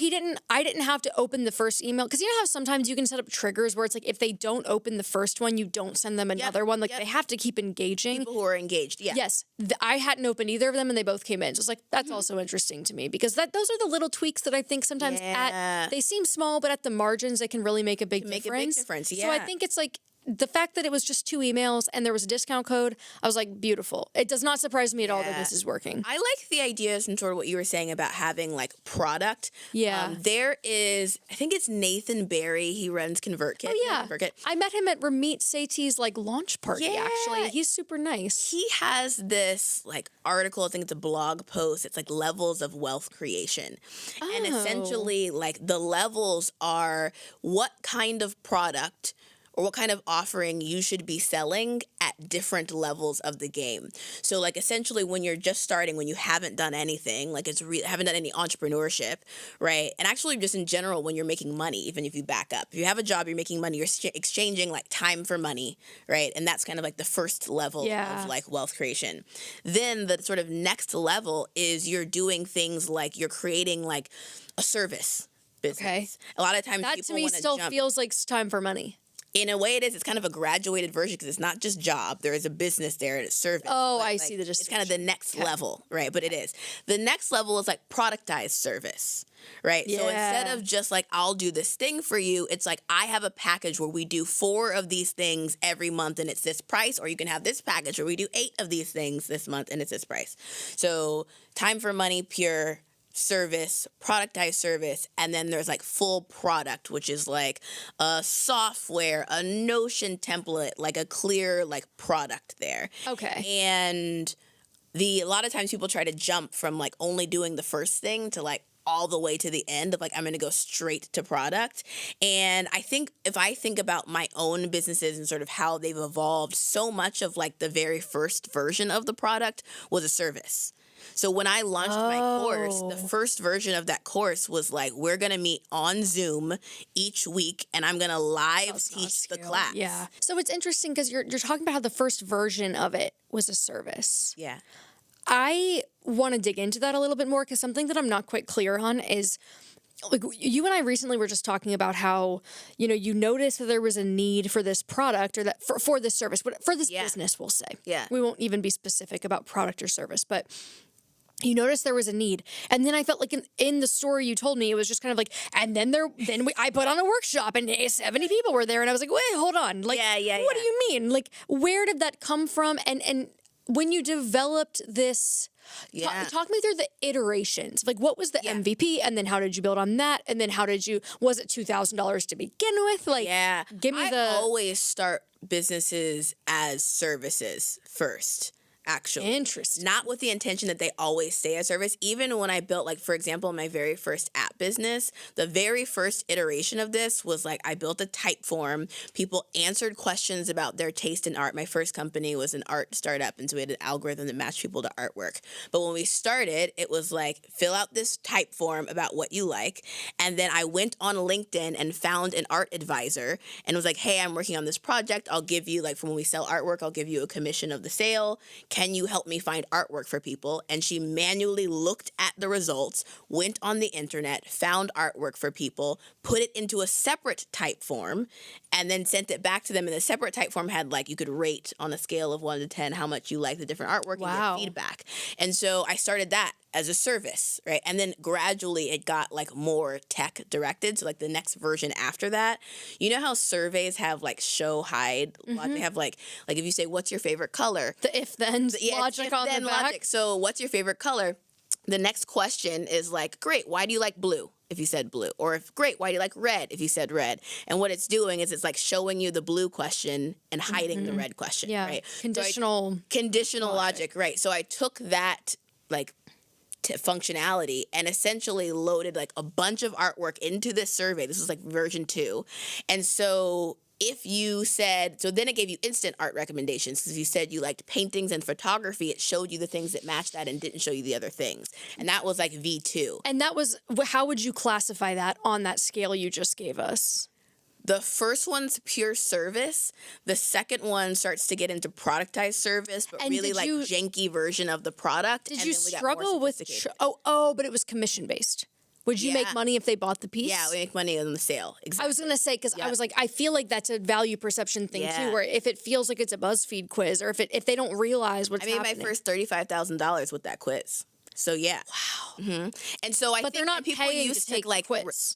A: I didn't have to open the first email because you know how sometimes you can set up triggers where it's like if they don't open the first one, you don't send them another one. Like they have to keep engaging.
B: People who are engaged,
A: Yes. I hadn't opened either of them and they both came in. So it's like, that's also interesting to me because those are the little tweaks that I think sometimes they seem small, but at the margins, they can really make a big difference. So I think it's like, the fact that it was just 2 emails and there was a discount code, I was like, beautiful. It does not surprise me at all that this is working.
B: I like the ideas and sort of what you were saying about having like product.
A: Yeah.
B: There is, I think it's Nathan Barry. He runs ConvertKit.
A: Oh, yeah.
B: ConvertKit.
A: I met him at Ramit Sethi's like launch party, actually. He's super nice.
B: He has this like article, I think it's a blog post. It's like levels of wealth creation. And essentially like the levels are what kind of product or what kind of offering you should be selling at different levels of the game. So like essentially when you're just starting, when you haven't done anything, like haven't done any entrepreneurship, right? And actually just in general, when you're making money, even if you back up, if you have a job, you're making money, you're exchanging like time for money, right? And that's kind of like the first level of like wealth creation. Then the sort of next level is you're doing things like you're creating like a service business.
A: Okay.
B: A lot of times
A: that
B: people
A: to me still feels like time for money.
B: In a way, it is. It's kind of a graduated version because it's not just job. There is a business there and it's service.
A: Oh,
B: but
A: I
B: like,
A: see the distinction.
B: It's kind of the next level, right? But it is. The next level is like productized service, right? So instead of just like, I'll do this thing for you, it's like, I have a package where we do 4 of these things every month and it's this price, or you can have this package where we do 8 of these things this month and it's this price. So time for money, pure service, productized service, and then there's like full product, which is like a software, a Notion template, like a clear like product there.
A: Okay.
B: And a lot of times people try to jump from like only doing the first thing to like all the way to the end of like, I'm going to go straight to product. And I think if I think about my own businesses and sort of how they've evolved, so much of like the very first version of the product was a service. So when I launched my course, the first version of that course was like, we're going to meet on Zoom each week and I'm going to live teach the class.
A: Yeah. So it's interesting because you're talking about how the first version of it was a service.
B: Yeah.
A: I want to dig into that a little bit more because something that I'm not quite clear on is like you and I recently were just talking about how, you noticed that there was a need for this product or that for this service, for this business, we'll say.
B: Yeah.
A: We won't even be specific about product or service, but you noticed there was a need. And then I felt like in the story you told me, it was just kind of like, and then I put on a workshop and 70 people were there. And I was like, wait, hold on. Like, what do you mean? Like, where did that come from? And when you developed this, talk me through the iterations. Like, what was the MVP? And then how did you build on that? And then was it $2,000 to begin with? Like, give me
B: I always start businesses as services first. Actually.
A: Interesting.
B: Not with the intention that they always stay as service. Even when I built, like, for example, my very first app business, the very first iteration of this was like I built a type form. People answered questions about their taste in art. My first company was an art startup, and so we had an algorithm that matched people to artwork. But when we started, it was like, fill out this type form about what you like. And then I went on LinkedIn and found an art advisor and was like, hey, I'm working on this project. I'll give you, like, from when we sell artwork, I'll give you a commission of the sale. Can you help me find artwork for people? And she manually looked at the results, went on the internet, found artwork for people, put it into a separate type form, and then sent it back to them. And the separate type form had, like, you could rate on a scale of 1 to 10 how much you like the different artwork and get feedback. And so I started that as a service, right? And then gradually it got like more tech directed. So like the next version after that, you know how surveys have like show hide? They have like if you say, what's your favorite color?
A: The if-then logic on the back.
B: Logic. So what's your favorite color? The next question is like, great, why do you like blue? If you said blue. Or if, great, why do you like red? If you said red. And what it's doing is it's like showing you the blue question and hiding the red question, right?
A: Conditional
B: logic, right? So I took that like functionality and essentially loaded like a bunch of artwork into this survey. This was like version 2. And so if you said, so then it gave you instant art recommendations, because if you said you liked paintings and photography, it showed you the things that matched that and didn't show you the other things. And that was like V2.
A: And that was, how would you classify that on that scale you just gave us?
B: The first one's pure service. The second one starts to get into productized service, but really like janky version of the product.
A: Did you struggle with, but it was commission based. Would you make money if they bought the piece?
B: Yeah, we make money on the sale. Exactly.
A: I was going to say, because I was like, I feel like that's a value perception thing too, where if it feels like it's a BuzzFeed quiz or if they don't realize what's happening.
B: I made my first $35,000 with that quiz. So yeah.
A: Wow.
B: Mm-hmm. And so I think
A: they're not
B: people
A: paying
B: used
A: to take
B: like
A: quiz.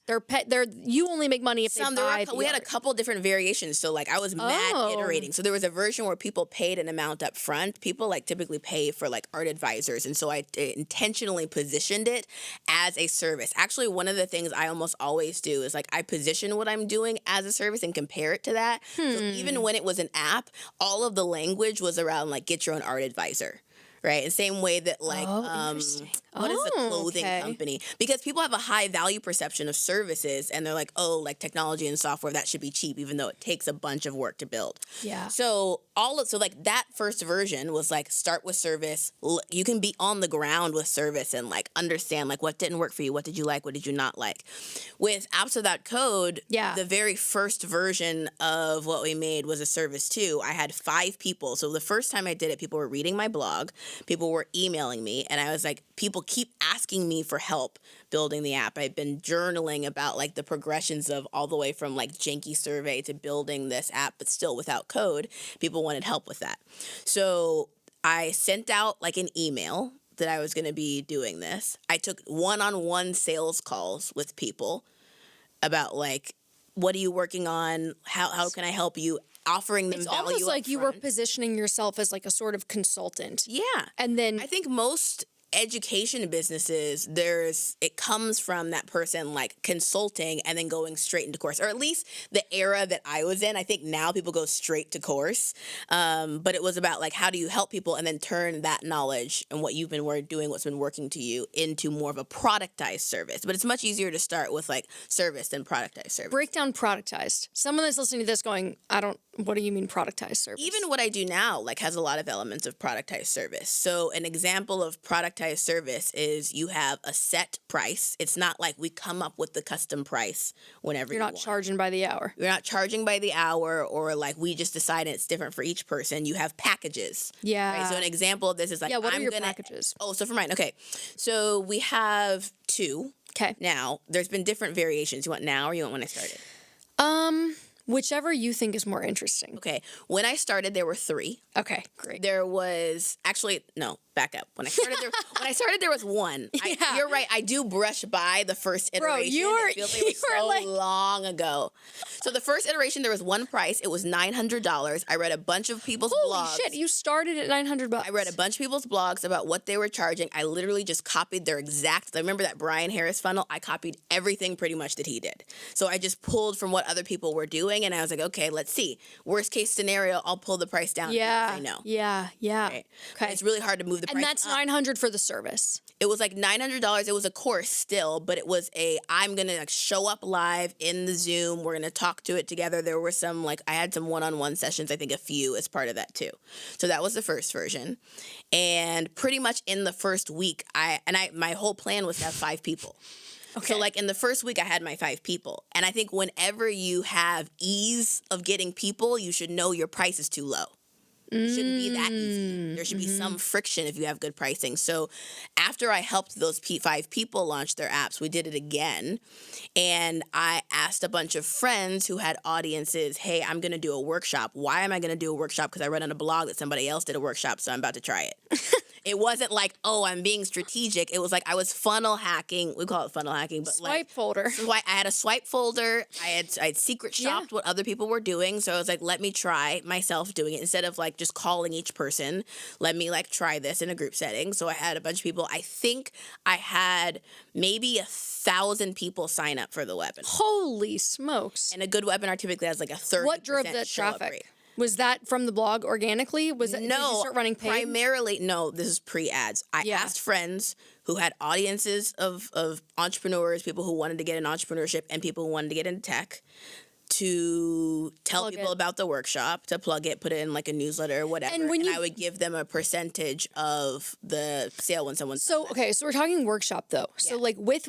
A: You only make money if they buy
B: we had a couple different variations. So like I was mad iterating. So there was a version where people paid an amount up front. People like typically pay for like art advisors. And so I intentionally positioned it as a service. Actually, one of the things I almost always do is like I position what I'm doing as a service and compare it to that. So even when it was an app, all of the language was around like get your own art advisor. Right. And same way that like, what is the clothing company? Because people have a high value perception of services and they're like, oh, like technology and software, that should be cheap, even though it takes a bunch of work to build.
A: Yeah.
B: So like that first version was like start with service. You can be on the ground with service and like understand like what didn't work for you. What did you like? What did you not like? With Apps Without Code, the very first version of what we made was a service too. I had 5 people. So the first time I did it, people were reading my blog. People were emailing me, and I was like, people keep asking me for help building the app. I've been journaling about like the progressions of all the way from like janky survey to building this app, but still without code. People wanted help with that. So I sent out like an email that I was going to be doing this. I took one-on-one sales calls with people about like, what are you working on? How can I help you? Offering them value.
A: It's almost like you were positioning yourself as like a sort of consultant.
B: Yeah.
A: And then
B: I think most education businesses, it comes from that person like consulting and then going straight into course, or at least the era that I was in. I think now people go straight to course, but it was about like, how do you help people and then turn that knowledge and what you've been doing, what's been working to you, into more of a productized service. But it's much easier to start with like service than productized service.
A: Break down productized. Someone that's listening to this going, what do you mean productized service?
B: Even what I do now like has a lot of elements of productized service. So an example of productized service is you have a set price. It's not like we come up with the custom price whenever
A: You're not charging by the hour.
B: You're not charging by the hour, or like we just decide it's different for each person. You have packages.
A: Yeah.
B: Right? So an example of this is like,
A: what are your packages?
B: Oh, so for mine, okay. So we have 2.
A: Okay.
B: Now, there's been different variations. You want now or you want when I started?
A: Whichever you think is more interesting.
B: Okay. When I started, there were 3.
A: Okay, great.
B: There was actually no. Back up. When I started, there was 1.
A: Yeah.
B: You're right. I do brush by the first iteration. It feels like it was so
A: like
B: long ago. So the first iteration, there was one price. It was $900. I read a bunch of people's blogs.
A: Holy shit! You started at $900.
B: I read a bunch of people's blogs about what they were charging. I literally just copied their exact. I remember that Brian Harris funnel. I copied everything pretty much that he did. So I just pulled from what other people were doing, and I was like, okay, let's see. Worst case scenario, I'll pull the price down.
A: Yeah.
B: I know.
A: Yeah.
B: Right.
A: Okay.
B: It's really hard to move the price.
A: And that's $900 for the service.
B: It was like $900. It was a course still, but it was I'm going to like show up live in the Zoom. We're going to talk to it together. There were some I had some one-on-one sessions, I think a few as part of that too. So that was the first version. And pretty much in the first week, my whole plan was to have 5 people. Okay. So in the first week, I had my 5 people. And I think whenever you have ease of getting people, you should know your price is too low. It shouldn't be that easy. There should be some friction if you have good pricing. So after I helped those 5 people launch their apps, we did it again. And I asked a bunch of friends who had audiences, hey, I'm going to do a workshop. Why am I going to do a workshop? Because I read on a blog that somebody else did a workshop, so I'm about to try it. It wasn't like, oh, I'm being strategic. It was like I was funnel hacking. We call it funnel hacking, but
A: swipe folder.
B: I had a swipe folder. I had secret shopped what other people were doing. So I was like, let me try myself doing it instead of just calling each person. Let me try this in a group setting. So I had a bunch of people. I think I had maybe 1,000 people sign up for the webinar.
A: Holy smokes!
B: And a good webinar typically has a 30%.
A: What drove that traffic? Rate. Was that from the blog organically? Did you start running paid?
B: Primarily, no, this is pre-ads. I asked friends who had audiences of entrepreneurs, people who wanted to get in entrepreneurship and people who wanted to get into tech, to tell people about the workshop, to plug it, put it in a newsletter or whatever. And I would give them a percentage of the sale when someone
A: So we're talking workshop though. Yeah. So with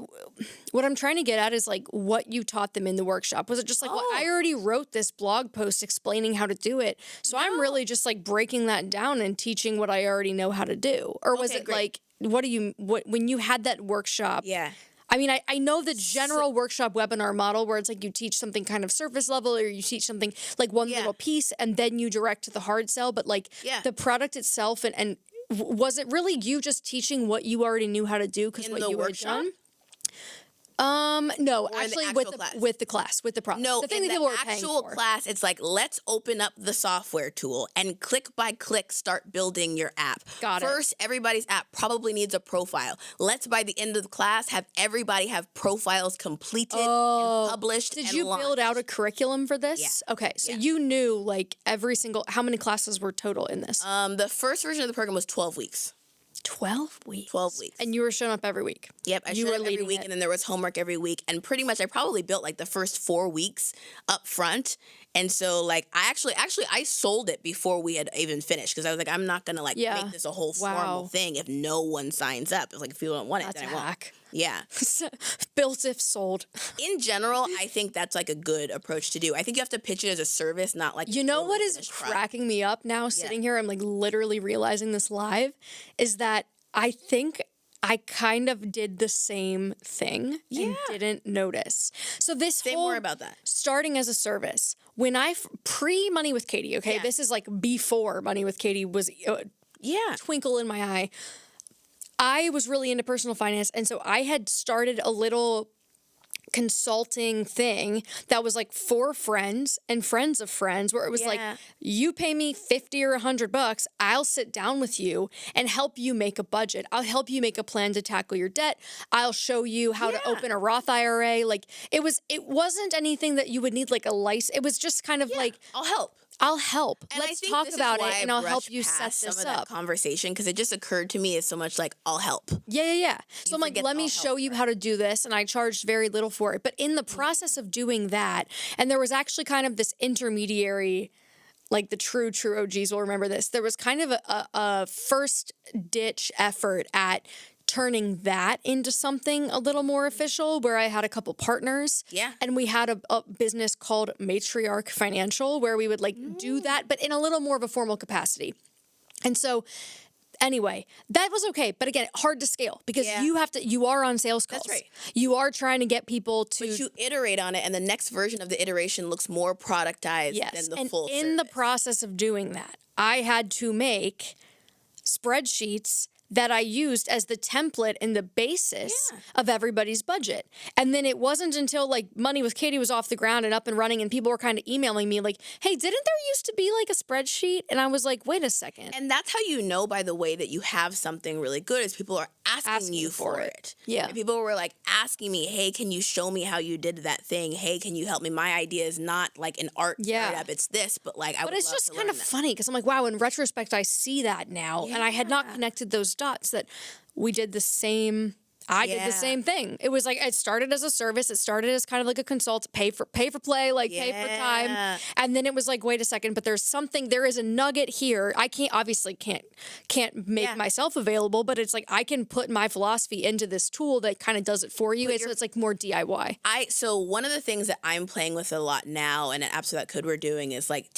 A: what I'm trying to get at is what you taught them in the workshop. Was it just well, I already wrote this blog post explaining how to do it. So I'm really just breaking that down and teaching what I already know how to do. Or was it great. When you had that workshop?
B: Yeah.
A: I mean, I know the general workshop webinar model where it's you teach something kind of surface level or you teach something one little piece and then you direct to the hard sell. But the product itself and was it really you just teaching what you already knew how to do because what you had done? No, actually with the class, with the product.
B: No,
A: the thing
B: in
A: that
B: the
A: people were paying
B: actual
A: for.
B: class, it's let's open up the software tool and click by click start building your app.
A: Got it.
B: First, everybody's app probably needs a profile. Let's, by the end of the class, have everybody have profiles completed and published.
A: Did you build out a curriculum for this?
B: Yeah.
A: Okay, so you knew every single, how many classes were total in this?
B: The first version of the program was 12 weeks.
A: 12 weeks.
B: 12 weeks.
A: And you were showing up every week.
B: Yep, I showed up every week, and then there was homework every week. And pretty much I probably built the first 4 weeks up front. And so I sold it before we had even finished because I was I'm not going to make this a whole formal thing if no one signs up. It's if you don't want it, then I won't.
A: Hack.
B: Yeah.
A: Built if sold.
B: In general, I think that's a good approach to do. I think you have to pitch it as a service, not
A: You know what is cracking me up now sitting here? I'm literally realizing this live is that I think I kind of did the same thing and didn't notice. So this
B: Say more about that.
A: Starting as a service. When pre Money with Katie, okay? This is before Money with Katie was twinkle in my eye. I was really into personal finance, and so I had started a little consulting thing that was like for friends and friends of friends, where it was like, you pay me 50 or $100, I'll sit down with you and help you make a budget. I'll help you make a plan to tackle your debt. I'll show you how to open a Roth IRA. Like it wasn't anything that you would need like a license. It was just kind of like,
B: I'll help.
A: And let's talk about it, and I'll help you set
B: some
A: this
B: of that
A: up.
B: conversation, because it just occurred to me as so much like, I'll help.
A: Yeah. So I'm like,
B: forget
A: let me
B: I'll
A: show
B: help
A: you how to do this. And I charged very little for it. But in the process of doing that, and there was actually kind of this intermediary, like the true OGs will remember this. There was kind of a first ditch effort at turning that into something a little more official, where I had a couple partners.
B: Yeah.
A: And we had a business called Matriarch Financial, where we would like do that, but in a little more of a formal capacity. And so anyway, that was okay. But again, hard to scale, because you are on sales calls.
B: That's right.
A: You are trying to get people to.
B: But you iterate on it, and the next version of the iteration looks more productized than the full
A: in the
B: service.
A: process of doing that, I had to make spreadsheets that I used as the template and the basis of everybody's budget. And then it wasn't until like Money with Katie was off the ground and up and running, and people were kind of emailing me like, hey, didn't there used to be like a spreadsheet? And I was like, wait a second.
B: And that's how you know, by the way, that you have something really good, is people are asking you for it.
A: Yeah.
B: And people were like asking me, hey, can you show me how you did that thing? Hey, can you help me? My idea is not like an art startup, it's this, but like I would love to learn that.
A: But it's just kind of funny, because I'm like, wow, in retrospect, I see that now. And I had not connected those dots that we did the same. I did the same thing. It was like, it started as a service. It started as kind of like a consult, pay for play, like pay for time. And then it was like, wait a second, but there is a nugget here. I can't make myself available, but it's like, I can put my philosophy into this tool that kind of does it for you. So it's like more DIY.
B: So one of the things that I'm playing with a lot now, and at Apps That Could we're doing, is like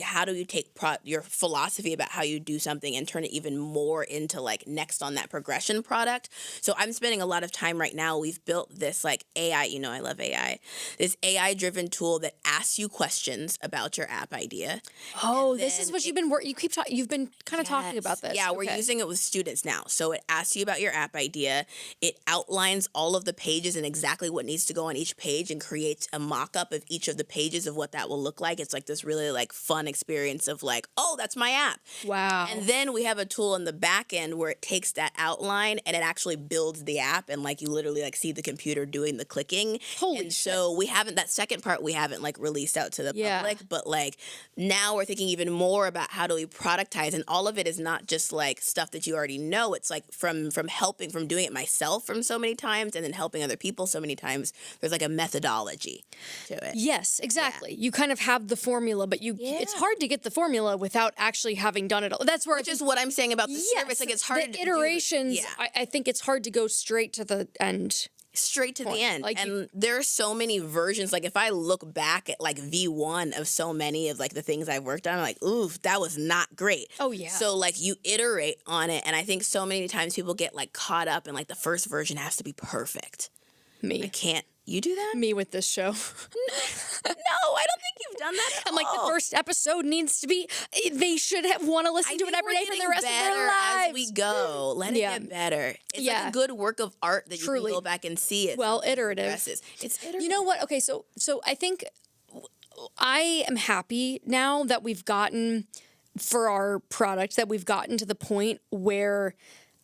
B: how do you take your philosophy about how you do something and turn it even more into like next on that progression product. So I'm spending a lot of time right now. We've built this like AI, I love AI, this AI driven tool that asks you questions about your app idea.
A: Oh, this is what you've been kind of talking about this.
B: Yeah, we're using it with students now. So it asks you about your app idea. It outlines all of the pages and exactly what needs to go on each page, and creates a mock-up of each of the pages of what that will look like. It's like this really like fun experience of like, oh, that's my app.
A: Wow.
B: And then we have a tool in the back end where it takes that outline and it actually builds the app, and like you literally like see the computer doing the clicking.
A: Holy shit.
B: So that second part we haven't like released out to the public, but like now we're thinking even more about how do we productize, and all of it is not just like stuff that you already know. It's like from doing it myself from so many times, and then helping other people so many times. There's like a methodology to it.
A: Yes, exactly. Yeah. You kind of have the formula, but it's hard to get the formula without actually having done it all. That's where
B: Which is what I'm saying about the service. Like, it's hard
A: the iterations. I think it's hard to go straight to the end.
B: Straight to the end. Like, and there are so many versions. Like, if I look back at like V1 of so many of like the things I've worked on, I'm like, ooh, that was not great.
A: Oh yeah.
B: So like you iterate on it, and I think so many times people get like caught up in like the first version has to be perfect.
A: Me.
B: I can't. You do that?
A: Me with this show.
B: No, I don't think you've done that at
A: I'm like, the first episode needs to be, they should want to listen to it every day for the rest of their lives.
B: As we go. Let it get better. It's like a good work of art that you can go back and see it.
A: Well, iterative.
B: It's iterative.
A: You know what? Okay, so I think I am happy now that we've gotten, for our product, that we've gotten to the point where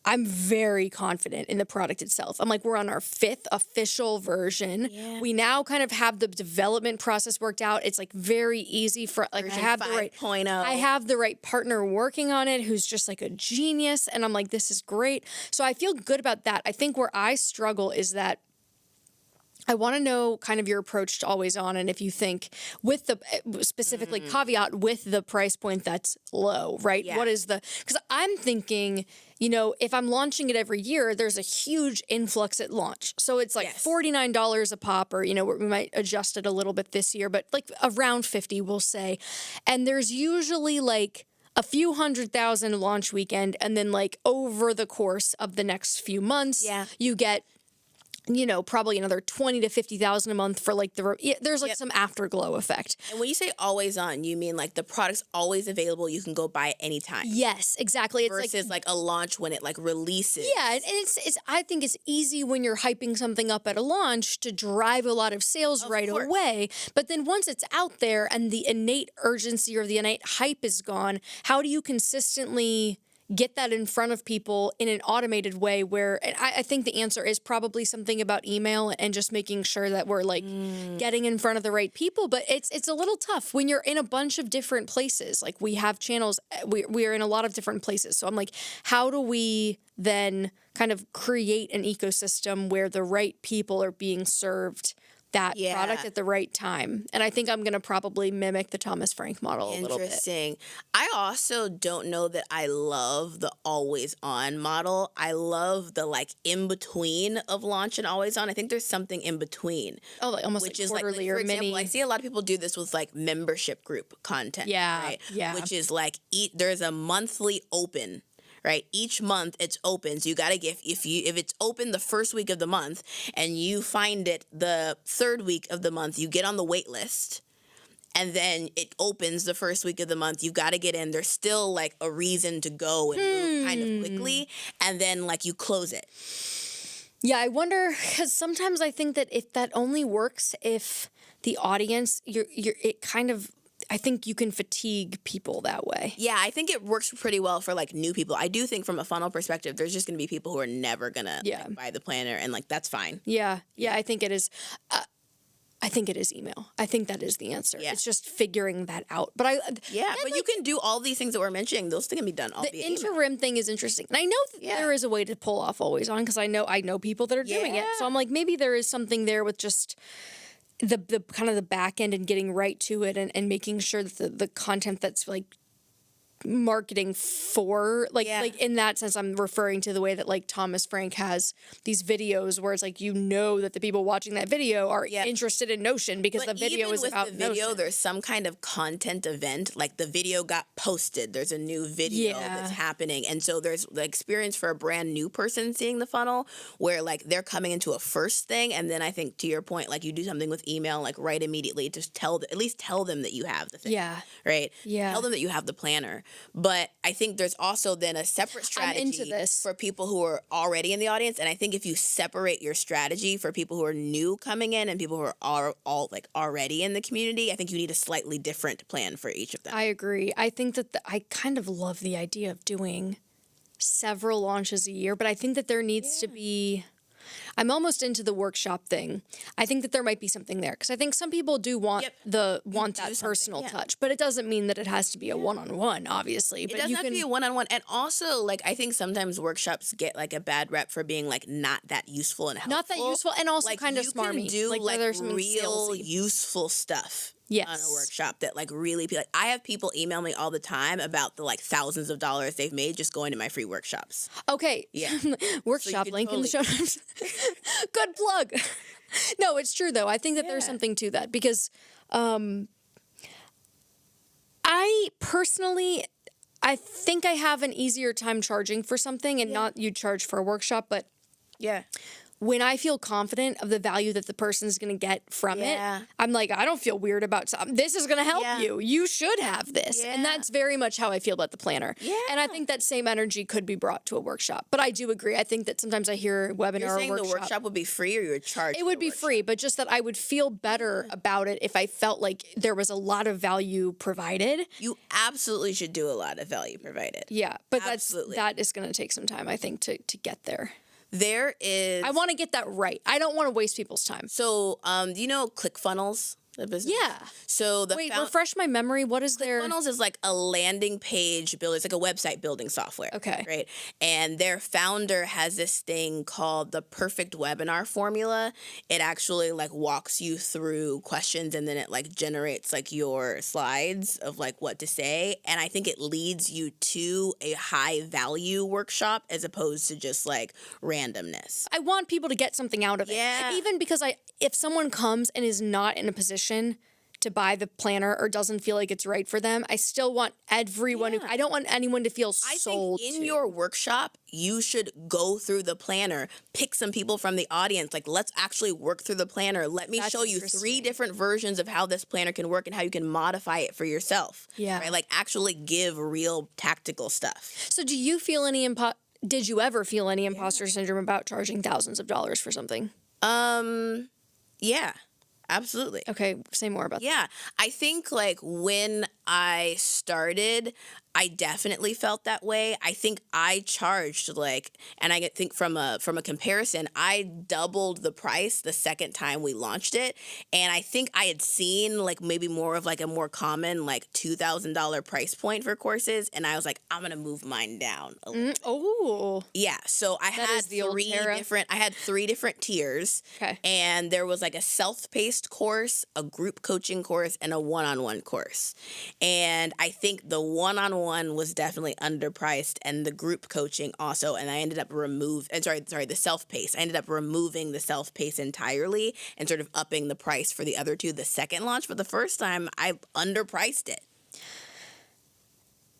A: I'm very confident in the product itself. I'm like, we're on our 5th official version. Yeah. We now kind of have the development process worked out. It's like very easy for like
B: version
A: I have
B: 5.0.
A: I have the right partner working on it who's just like a genius, and I'm like, this is great. So I feel good about that. I think where I struggle is that I want to know kind of your approach to always on, and if you think with the specifically caveat with the price point that's low, right?
B: Yeah.
A: What is because I'm thinking, if I'm launching it every year, there's a huge influx at launch. So it's like $49 a pop, or, we might adjust it a little bit this year, but like around 50, we'll say. And there's usually like a few 100,000 launch weekend, and then like over the course of the next few months, you get probably another 20 to 50,000 a month for like there's like some afterglow effect.
B: And when you say always on, you mean like the product's always available, you can go buy it anytime.
A: Yes, exactly. It's
B: versus like a launch when it like releases.
A: Yeah, and it's I think it's easy when you're hyping something up at a launch to drive a lot of sales right away. But then once it's out there and the innate urgency or the innate hype is gone, how do you consistently get that in front of people in an automated way where, and I think the answer is probably something about email and just making sure that we're like getting in front of the right people. But it's a little tough when you're in a bunch of different places. Like we have channels, we are in a lot of different places. So I'm like, how do we then kind of create an ecosystem where the right people are being served that product at the right time? And I think I'm going to probably mimic the Thomas Frank model a little bit.
B: Interesting. I also don't know that I love the always on model. I love the like in between of launch and always on. I think there's something in between.
A: Oh, like almost
B: which
A: like
B: is
A: quarterly
B: like,
A: or
B: for example,
A: mini.
B: I see a lot of people do this with like membership group content.
A: Yeah,
B: right?
A: yeah.
B: Which is like there's a monthly open. Right, each month it's open, so you gotta give if it's open the first week of the month and you find it the third week of the month, you get on the wait list, and then it opens the first week of the month. You got to get in. There's still like a reason to go and move kind of quickly, and then like you close it.
A: Yeah, I wonder because sometimes I think that if that only works if the audience it kind of. I think you can fatigue people that way.
B: Yeah, I think it works pretty well for like new people. I do think from a funnel perspective, there's just going to be people who are never going to like, buy the planner, and like that's fine.
A: Yeah, I think it is. I think it is email. I think that is the answer. Yeah. It's just figuring that out. But
B: but you can do all these things that we're mentioning. Those things can be done all via email.
A: The interim thing is interesting. And I know that there is a way to pull off always on because I know people that are doing it. So I'm like, maybe there is something there with just the kind of the back end and getting right to it and making sure that the content that's like marketing for like in that sense I'm referring to the way that like Thomas Frank has these videos where it's like that the people watching that video are interested in Notion because the video is about Notion.
B: There's some kind of content event, like the video got posted, there's a new video that's happening, and so there's the experience for a brand new person seeing the funnel where like they're coming into a first thing, and then I think to your point, like you do something with email like right immediately to at least tell them that you have the thing. Tell them that you have the planner. But I think there's also then a separate strategy for people who are already in the audience. And I think if you separate your strategy for people who are new coming in and people who are all like already in the community, I think you need a slightly different plan for each of them.
A: I agree. I think that I kind of love the idea of doing several launches a year, but I think that there needs to be... I'm almost into the workshop thing. I think that there might be something there because I think some people do want that personal touch, but it doesn't mean that it has to be a one-on-one, obviously.
B: It doesn't have to be a one-on-one, and also like I think sometimes workshops get like a bad rep for being like not that useful and helpful.
A: Not that useful, and also
B: like,
A: kind of smarmy.
B: You can do like
A: there's
B: real useful stuff. On a workshop that like really like I have people email me all the time about the like thousands of dollars they've made just going to my free workshops.
A: Okay. Yeah. Workshop so link in the show notes. Good plug. No, it's true though. I think that there's something to that because I personally I think I have an easier time charging for something and not you charge for a workshop, but when I feel confident of the value that the person is going to get from it, I'm like, I don't feel weird about something. This is going to help you. You should have this. And that's very much how I feel about the planner. And I think that same energy could be brought to a workshop. But I do agree. I think that sometimes I hear webinar
B: You're saying
A: or workshop.
B: The workshop would be free or you would charge?
A: It would be free, but just that I would feel better about it if I felt like there was a lot of value provided.
B: You absolutely should do a lot of value provided.
A: Yeah, but that is going to take some time, I think, to get there.
B: There is...
A: I want to get that right. I don't want to waste people's time.
B: So, do you know ClickFunnels? The business?
A: Yeah.
B: So
A: refresh my memory. What is their...
B: ClickFunnels is like a landing page builder. It's like a website building software.
A: Okay.
B: Right? And their founder has this thing called the perfect webinar formula. It actually like walks you through questions and then it like generates like your slides of like what to say. And I think it leads you to a high value workshop as opposed to just like randomness.
A: I want people to get something out of it.
B: Yeah.
A: Even because if someone comes and is not in a position to buy the planner or doesn't feel like it's right for them, I still want everyone
B: Yeah.
A: I don't want anyone to feel
B: I
A: sold
B: think in
A: to.
B: your workshop, you should go through the planner, pick some people from the audience, like let's actually work through the planner. Let me
A: That's
B: show you 3
A: interesting.
B: different versions of how this planner can work and how you can modify it for yourself.
A: Yeah.
B: Right? Like actually give real tactical stuff.
A: So do you feel any did you ever feel any imposter syndrome about charging thousands of dollars for something?
B: Yeah. Absolutely.
A: Okay, say more about that.
B: Yeah, I think like when I started, I definitely felt that way. I think I charged like, and I think from a comparison, I doubled the price the second time we launched it, and I think I had seen like maybe more of like a more common like $2,000 price point for courses, and I was like, I'm gonna move mine down a little.
A: Oh,
B: Yeah, so I
A: That
B: had
A: is the old Tara.
B: I had 3 different tiers.
A: Okay.
B: And there was like a self-paced course, a group coaching course, and a one-on-one course. And I think the one-on-one was definitely underpriced, and the group coaching also. And I ended up the self-pace. I ended up removing the self-pace entirely and sort of upping the price for the other 2 the second launch. But the first time, I underpriced it.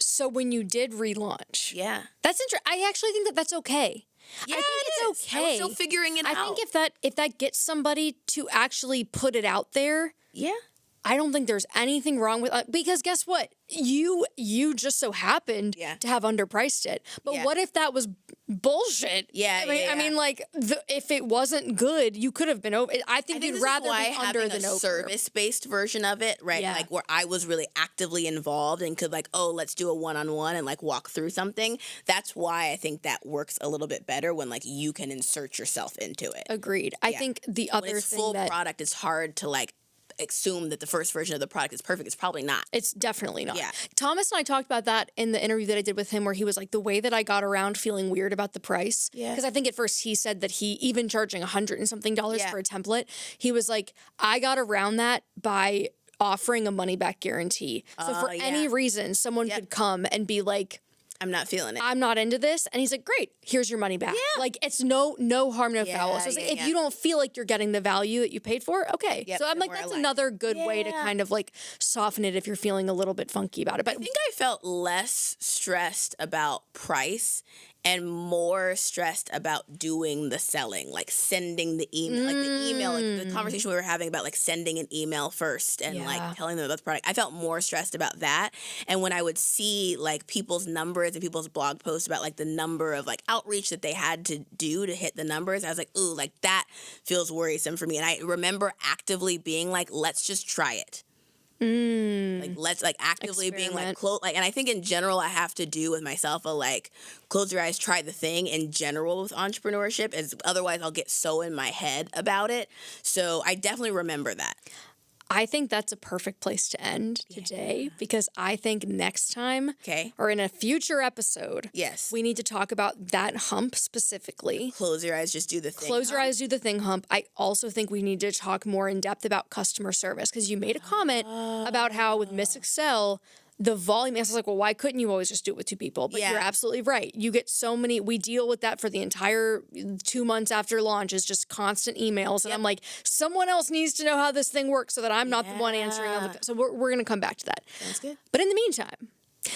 A: so when you did relaunch,
B: Yeah.
A: that's interesting. I actually think that that's okay.
B: Yeah,
A: I think
B: it
A: it's
B: is.
A: okay.
B: I was still figuring it out.
A: I think if that gets somebody to actually put it out there,
B: Yeah.
A: I don't think there's anything wrong with because guess what? You just so happened
B: Yeah.
A: to have underpriced it. But
B: Yeah.
A: what if that was bullshit?
B: Yeah,
A: I mean, like if it wasn't good, you could have been over. I think
B: this
A: you'd
B: is
A: rather
B: why
A: be under
B: having
A: than
B: a
A: over.
B: service-based version of it, right?
A: Yeah.
B: Like where I was really actively involved and could like, oh, let's do a one-on-one and like walk through something. That's why I think that works a little bit better when like you can insert yourself into it.
A: Agreed. I
B: Yeah.
A: think the
B: When
A: other
B: it's
A: thing
B: full
A: that
B: product, it's hard to like assume that the first version of the product is perfect. It's probably not.
A: it's definitely not.
B: Yeah.
A: Thomas and I talked about that in the interview that I did with him, where he was like, the way that I got around feeling weird about the price.
B: Yeah.
A: Because I think at first he said that he, even charging $100 and something
B: Yeah.
A: for a template, he was like, I got around that by offering a money back guarantee. So for
B: yeah.
A: any reason, someone could come and be like,
B: I'm not feeling it.
A: I'm not into this. And he's like, great, here's your money back.
B: Yeah.
A: Like, it's no harm, no foul. So it's like, if you don't feel like you're getting the value that you paid for, okay.
B: Yep,
A: So I'm
B: then
A: like,
B: we're
A: that's
B: aligned.
A: another good way to
B: Yeah.
A: kind of like soften it if you're feeling a little bit funky about it. But
B: I think I felt less stressed about price and more stressed about doing the selling, like sending the email, like the email, like the conversation we were having about like sending an email first and
A: Yeah.
B: like telling them about the product. I felt more stressed about that. And when I would see like people's numbers and people's blog posts about like the number of like outreach that they had to do to hit the numbers, I was like, ooh, like that feels worrisome for me. And I remember actively being like, let's just try it. Like let's like actively being like
A: Experiment.
B: and I think in general I have to do with myself a like close your eyes, try the thing in general with entrepreneurship, as otherwise I'll get so in my head about it. So I definitely remember that.
A: I think that's a perfect place to end today, because I think next time
B: Okay.
A: or in a future episode,
B: Yes.
A: we need to talk about that hump specifically.
B: Close your eyes, just do the thing.
A: Close your eyes, do the thing hump. I also think we need to talk more in depth about customer service, because you made a comment about how with Miss Excel, the volume. I was like, well, why couldn't you always just do it with 2 people? But
B: Yeah.
A: you're absolutely right. You get so many. We deal with that for the entire 2 months after launch, is just constant emails. And I'm like, someone else needs to know how this thing works so that I'm not the one answering all the. So we're going to come back to that.
B: Sounds good.
A: But in the meantime,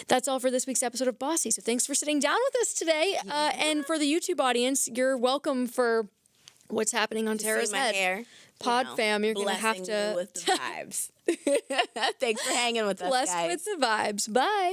A: that's all for this week's episode of Bossy. So thanks for sitting down with us today. And for the YouTube audience, you're welcome for what's happening on Tara's
B: See my
A: head.
B: hair.
A: Pod fam, you're going to have
B: Blessing
A: to
B: you with the vibes. Thanks for hanging with us,
A: blessed
B: guys.
A: with the vibes. Bye.